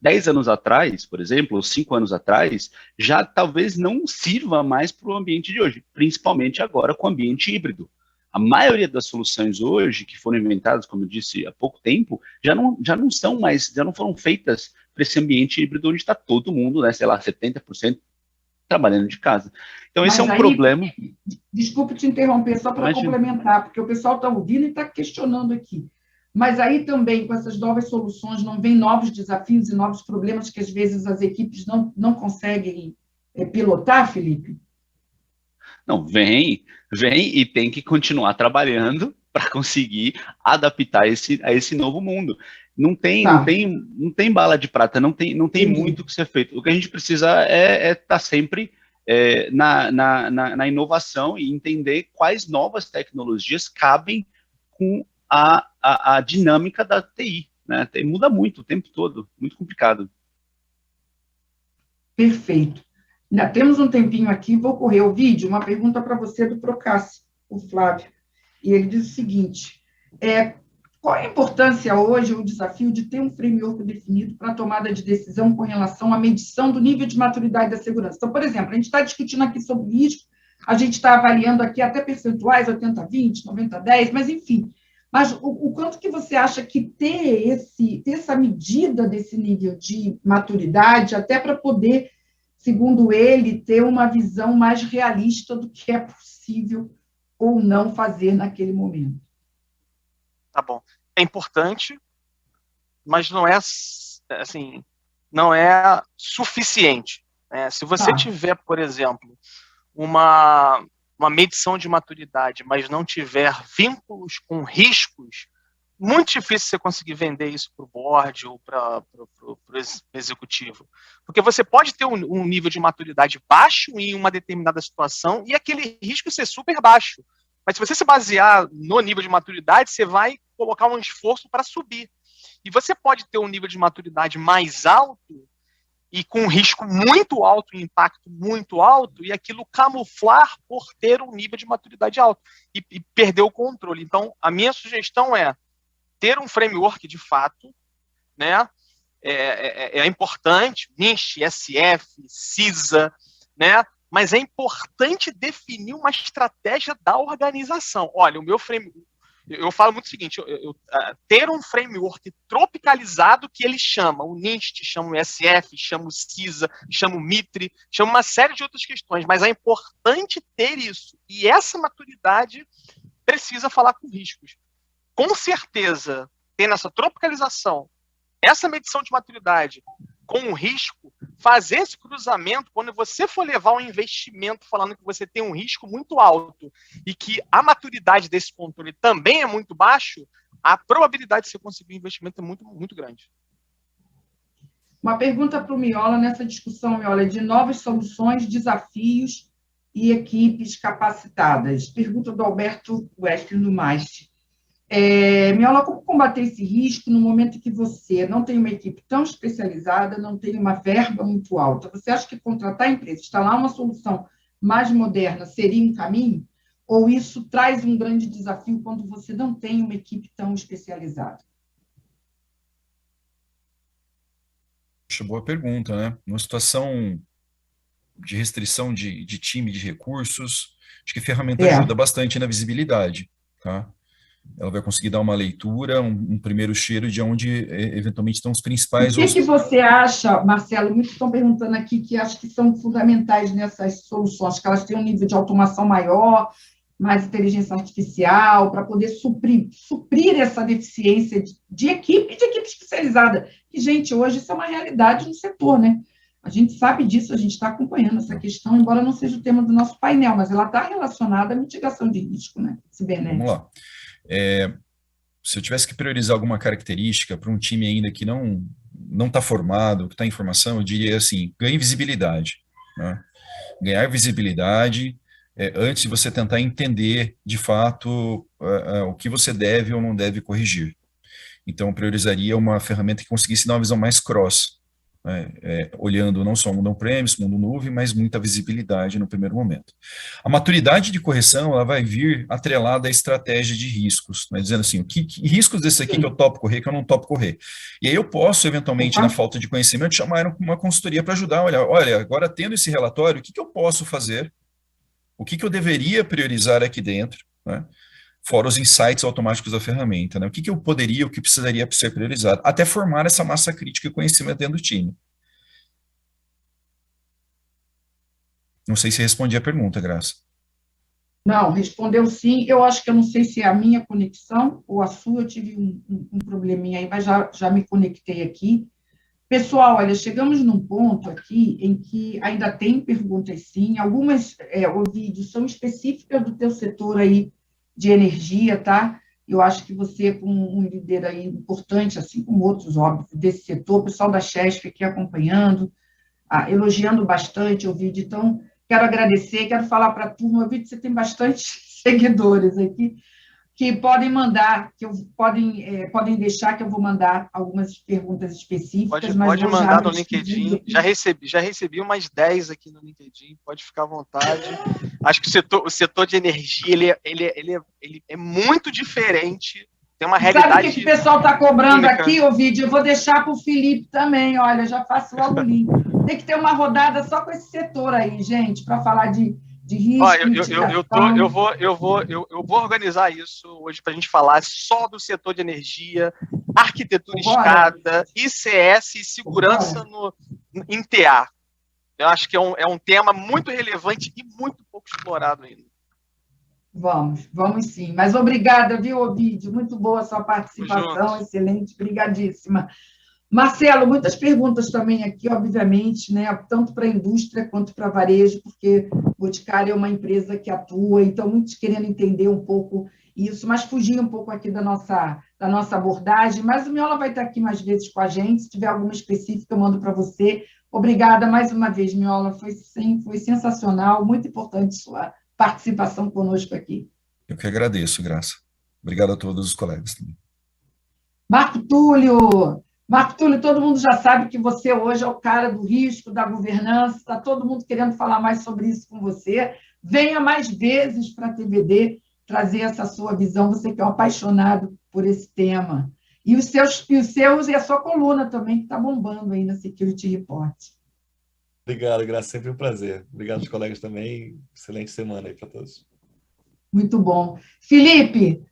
10 anos atrás, por exemplo, ou 5 anos atrás, já talvez não sirva mais para o ambiente de hoje, principalmente agora com o ambiente híbrido. A maioria das soluções hoje que foram inventadas, como eu disse há pouco tempo, já não são mais, já não foram feitas para esse ambiente híbrido onde está todo mundo, né, sei lá, 70% trabalhando de casa. Então, esse é um problema. Desculpe te interromper, só para complementar, porque o pessoal está ouvindo e está questionando aqui. Mas aí também, com essas novas soluções, não vem novos desafios e novos problemas que, às vezes, as equipes não conseguem pilotar, Felipe? Não, vem e tem que continuar trabalhando para conseguir adaptar a esse novo mundo. Não tem bala de prata, não tem muito o que ser feito. O que a gente precisa é estar sempre na inovação e entender quais novas tecnologias cabem com a dinâmica da TI, né? Muda muito o tempo todo, muito complicado. Perfeito. Ainda temos um tempinho aqui, vou correr o vídeo, uma pergunta para você do Procassi. o Flávio, e ele diz o seguinte, qual a importância hoje, o desafio de ter um framework definido para a tomada de decisão com relação à medição do nível de maturidade da segurança? Então, por exemplo, a gente está discutindo aqui sobre risco, a gente está avaliando aqui até percentuais, 80-20, 90-10, mas enfim. Mas o quanto que você acha que ter essa medida desse nível de maturidade, até para poder, segundo ele, ter uma visão mais realista do que é possível ou não fazer naquele momento? Tá bom. É importante, mas não é assim, não é suficiente. Se você tiver, por exemplo, uma medição de maturidade, mas não tiver vínculos com riscos, muito difícil você conseguir vender isso para o board ou para o executivo. Porque você pode ter um nível de maturidade baixo em uma determinada situação e aquele risco ser super baixo. Mas se você se basear no nível de maturidade, você vai colocar um esforço para subir. E você pode ter um nível de maturidade mais alto e com um risco muito alto, um impacto muito alto, e aquilo camuflar por ter um nível de maturidade alto e perder o controle. Então, a minha sugestão é ter um framework de fato, né? É importante, NIST, SF, CISA, né? Mas é importante definir uma estratégia da organização. Olha, o meu framework, eu falo muito o seguinte, ter um framework tropicalizado que ele chama o NIST, chama o SF, chama o CISA, chama o MITRE, chama uma série de outras questões, mas é importante ter isso. E essa maturidade precisa falar com riscos. Com certeza, tendo essa tropicalização, essa medição de maturidade com o risco, fazer esse cruzamento, quando você for levar um investimento falando que você tem um risco muito alto e que a maturidade desse controle também é muito baixo, a probabilidade de você conseguir um investimento é muito, muito grande. Uma pergunta para o Miola, nessa discussão, Miola, de novas soluções, desafios e equipes capacitadas. Pergunta do Alberto Wesley no MAST. Miola, como combater esse risco no momento em que você não tem uma equipe tão especializada, não tem uma verba muito alta? Você acha que contratar a empresa, instalar uma solução mais moderna seria um caminho? Ou isso traz um grande desafio quando você não tem uma equipe tão especializada? Boa pergunta, né? Numa situação de restrição de time, de recursos, acho que a ferramenta ajuda bastante na visibilidade, tá? Ela vai conseguir dar uma leitura, um primeiro cheiro de onde eventualmente estão os principais... O que você acha, Marcelo? Muitos estão perguntando aqui que acho que são fundamentais nessas soluções, que elas têm um nível de automação maior, mais inteligência artificial, para poder suprir essa deficiência de equipe especializada. E, gente, hoje isso é uma realidade no setor, né? A gente sabe disso, a gente está acompanhando essa questão, embora não seja o tema do nosso painel, mas ela está relacionada à mitigação de risco, né? Cibernético. Vamos lá. Se eu tivesse que priorizar alguma característica para um time ainda que não está formado, que está em formação, eu diria assim, ganhe visibilidade, né? Ganhar visibilidade antes de você tentar entender, de fato, o que você deve ou não deve corrigir. Então, eu priorizaria uma ferramenta que conseguisse dar uma visão mais cross, né? Olhando não só o mundo on-premise, mundo nuvem, mas muita visibilidade no primeiro momento. A maturidade de correção, ela vai vir atrelada à estratégia de riscos, né? Dizendo assim, que riscos desse aqui que eu topo correr, que eu não topo correr. E aí eu posso, eventualmente, na falta de conhecimento, chamar uma consultoria para ajudar a olhar, olha, agora tendo esse relatório, o que eu posso fazer? O que eu deveria priorizar aqui dentro, né? Fora os insights automáticos da ferramenta, né? O que eu poderia, o que precisaria ser priorizado, até formar essa massa crítica e conhecimento dentro do time. Não sei se respondi a pergunta, Graça. Não, respondeu sim. Eu acho que eu não sei se é a minha conexão ou a sua, eu tive um probleminha aí, mas já me conectei aqui. Pessoal, olha, chegamos num ponto aqui em que ainda tem perguntas sim, algumas, Ovidio, são específicas do teu setor aí de energia, tá? Eu acho que você, como um líder aí importante, assim como outros, óbvio, desse setor, o pessoal da Chesf aqui acompanhando, elogiando bastante, Ovidio. Então, quero agradecer, quero falar para a turma, Ovidio, você tem bastante seguidores aqui, que podem mandar, podem deixar que eu vou mandar algumas perguntas específicas, mas pode vou mandar já no LinkedIn. Já recebi umas 10 aqui no LinkedIn, pode ficar à vontade. Acho que o setor de energia ele é muito diferente. Tem uma realidade. Sabe o que o pessoal está cobrando única. aqui, Ovidio? Eu vou deixar para o Felipe também, olha, já faço logo o link. Tem que ter uma rodada só com esse setor aí, gente, para falar de risco, eu vou organizar isso hoje para a gente falar só do setor de energia, arquitetura escada, ICS e segurança em TA. Eu acho que é um tema muito relevante e muito pouco explorado ainda. Vamos sim. Mas obrigada, viu, Ovidio? Muito boa a sua participação, excelente, brigadíssima. Marcelo, muitas perguntas também aqui, obviamente, né, tanto para a indústria quanto para varejo, porque Boticário é uma empresa que atua, então muitos querendo entender um pouco isso, mas fugir um pouco aqui da nossa abordagem. Mas o Miola vai estar aqui mais vezes com a gente, se tiver alguma específica, eu mando para você. Obrigada mais uma vez, Miola, foi sensacional, muito importante sua participação conosco aqui. Eu que agradeço, Graça. Obrigado a todos os colegas também. Marco Túlio, todo mundo já sabe que você hoje é o cara do risco, da governança, está todo mundo querendo falar mais sobre isso com você. Venha mais vezes para a TVD trazer essa sua visão, você que é um apaixonado por esse tema. E a sua coluna também, que está bombando aí na Security Report. Obrigado, Graça, sempre um prazer. Obrigado aos colegas também, excelente semana aí para todos. Muito bom. Felipe,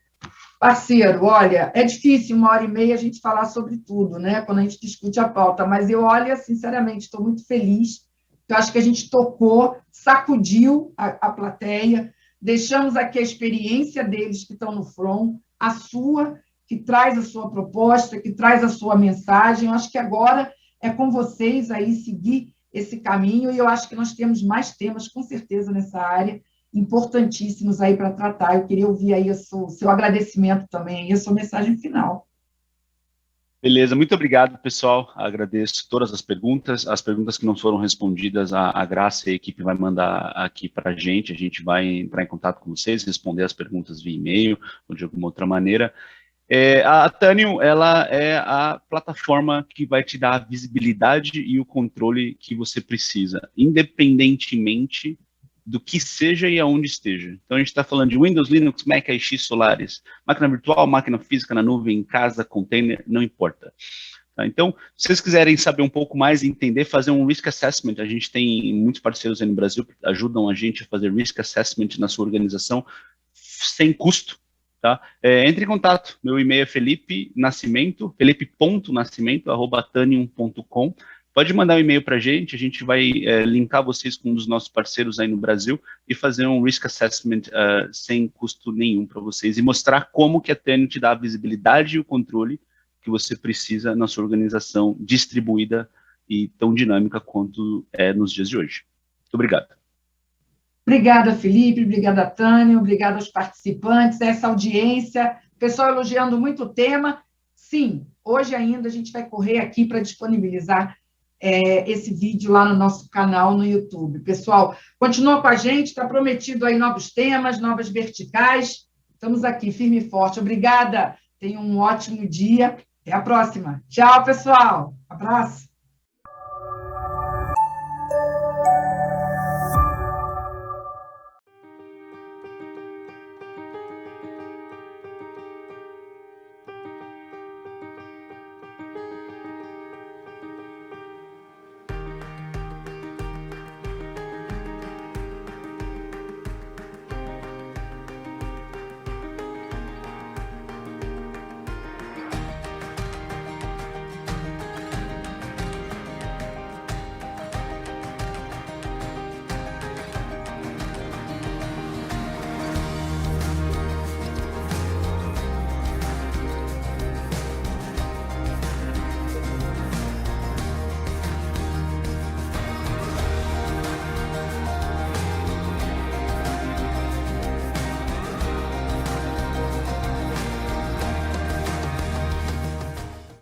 parceiro, olha, é difícil 1h30 a gente falar sobre tudo, né, quando a gente discute a pauta, mas eu, olha, sinceramente, estou muito feliz, eu acho que a gente tocou, sacudiu a plateia, deixamos aqui a experiência deles que estão no front, a sua, que traz a sua proposta, que traz a sua mensagem, eu acho que agora é com vocês aí seguir esse caminho, e eu acho que nós temos mais temas, com certeza, nessa área, importantíssimos aí para tratar. Eu queria ouvir aí o seu agradecimento também, a sua mensagem final. Beleza, muito obrigado, pessoal. Agradeço todas as perguntas que não foram respondidas, a Graça e a equipe vai mandar aqui para a gente vai entrar em contato com vocês, responder as perguntas via e-mail ou de alguma outra maneira. A Tânio, ela é a plataforma que vai te dar a visibilidade e o controle que você precisa, independentemente do que seja e aonde esteja. Então, a gente está falando de Windows, Linux, Mac, AX, Solaris, máquina virtual, máquina física na nuvem, em casa, container, não importa. Tá? Então, se vocês quiserem saber um pouco mais e entender, fazer um risk assessment, a gente tem muitos parceiros aí no Brasil que ajudam a gente a fazer risk assessment na sua organização sem custo. Tá? Entre em contato, meu e-mail é felipe.nascimento@tanium.com. Pode mandar um e-mail para a gente vai linkar vocês com um dos nossos parceiros aí no Brasil e fazer um risk assessment sem custo nenhum para vocês e mostrar como que a Tanium te dá a visibilidade e o controle que você precisa na sua organização distribuída e tão dinâmica quanto é nos dias de hoje. Muito obrigado. Obrigada, Felipe, obrigada, Tânia, obrigada aos participantes, essa audiência, pessoal elogiando muito o tema. Sim, hoje ainda a gente vai correr aqui para disponibilizar esse vídeo lá no nosso canal no YouTube. Pessoal, continua com a gente, está prometido aí novos temas, novas verticais. Estamos aqui, firme e forte. Obrigada, tenham um ótimo dia. Até a próxima. Tchau, pessoal. Abraço.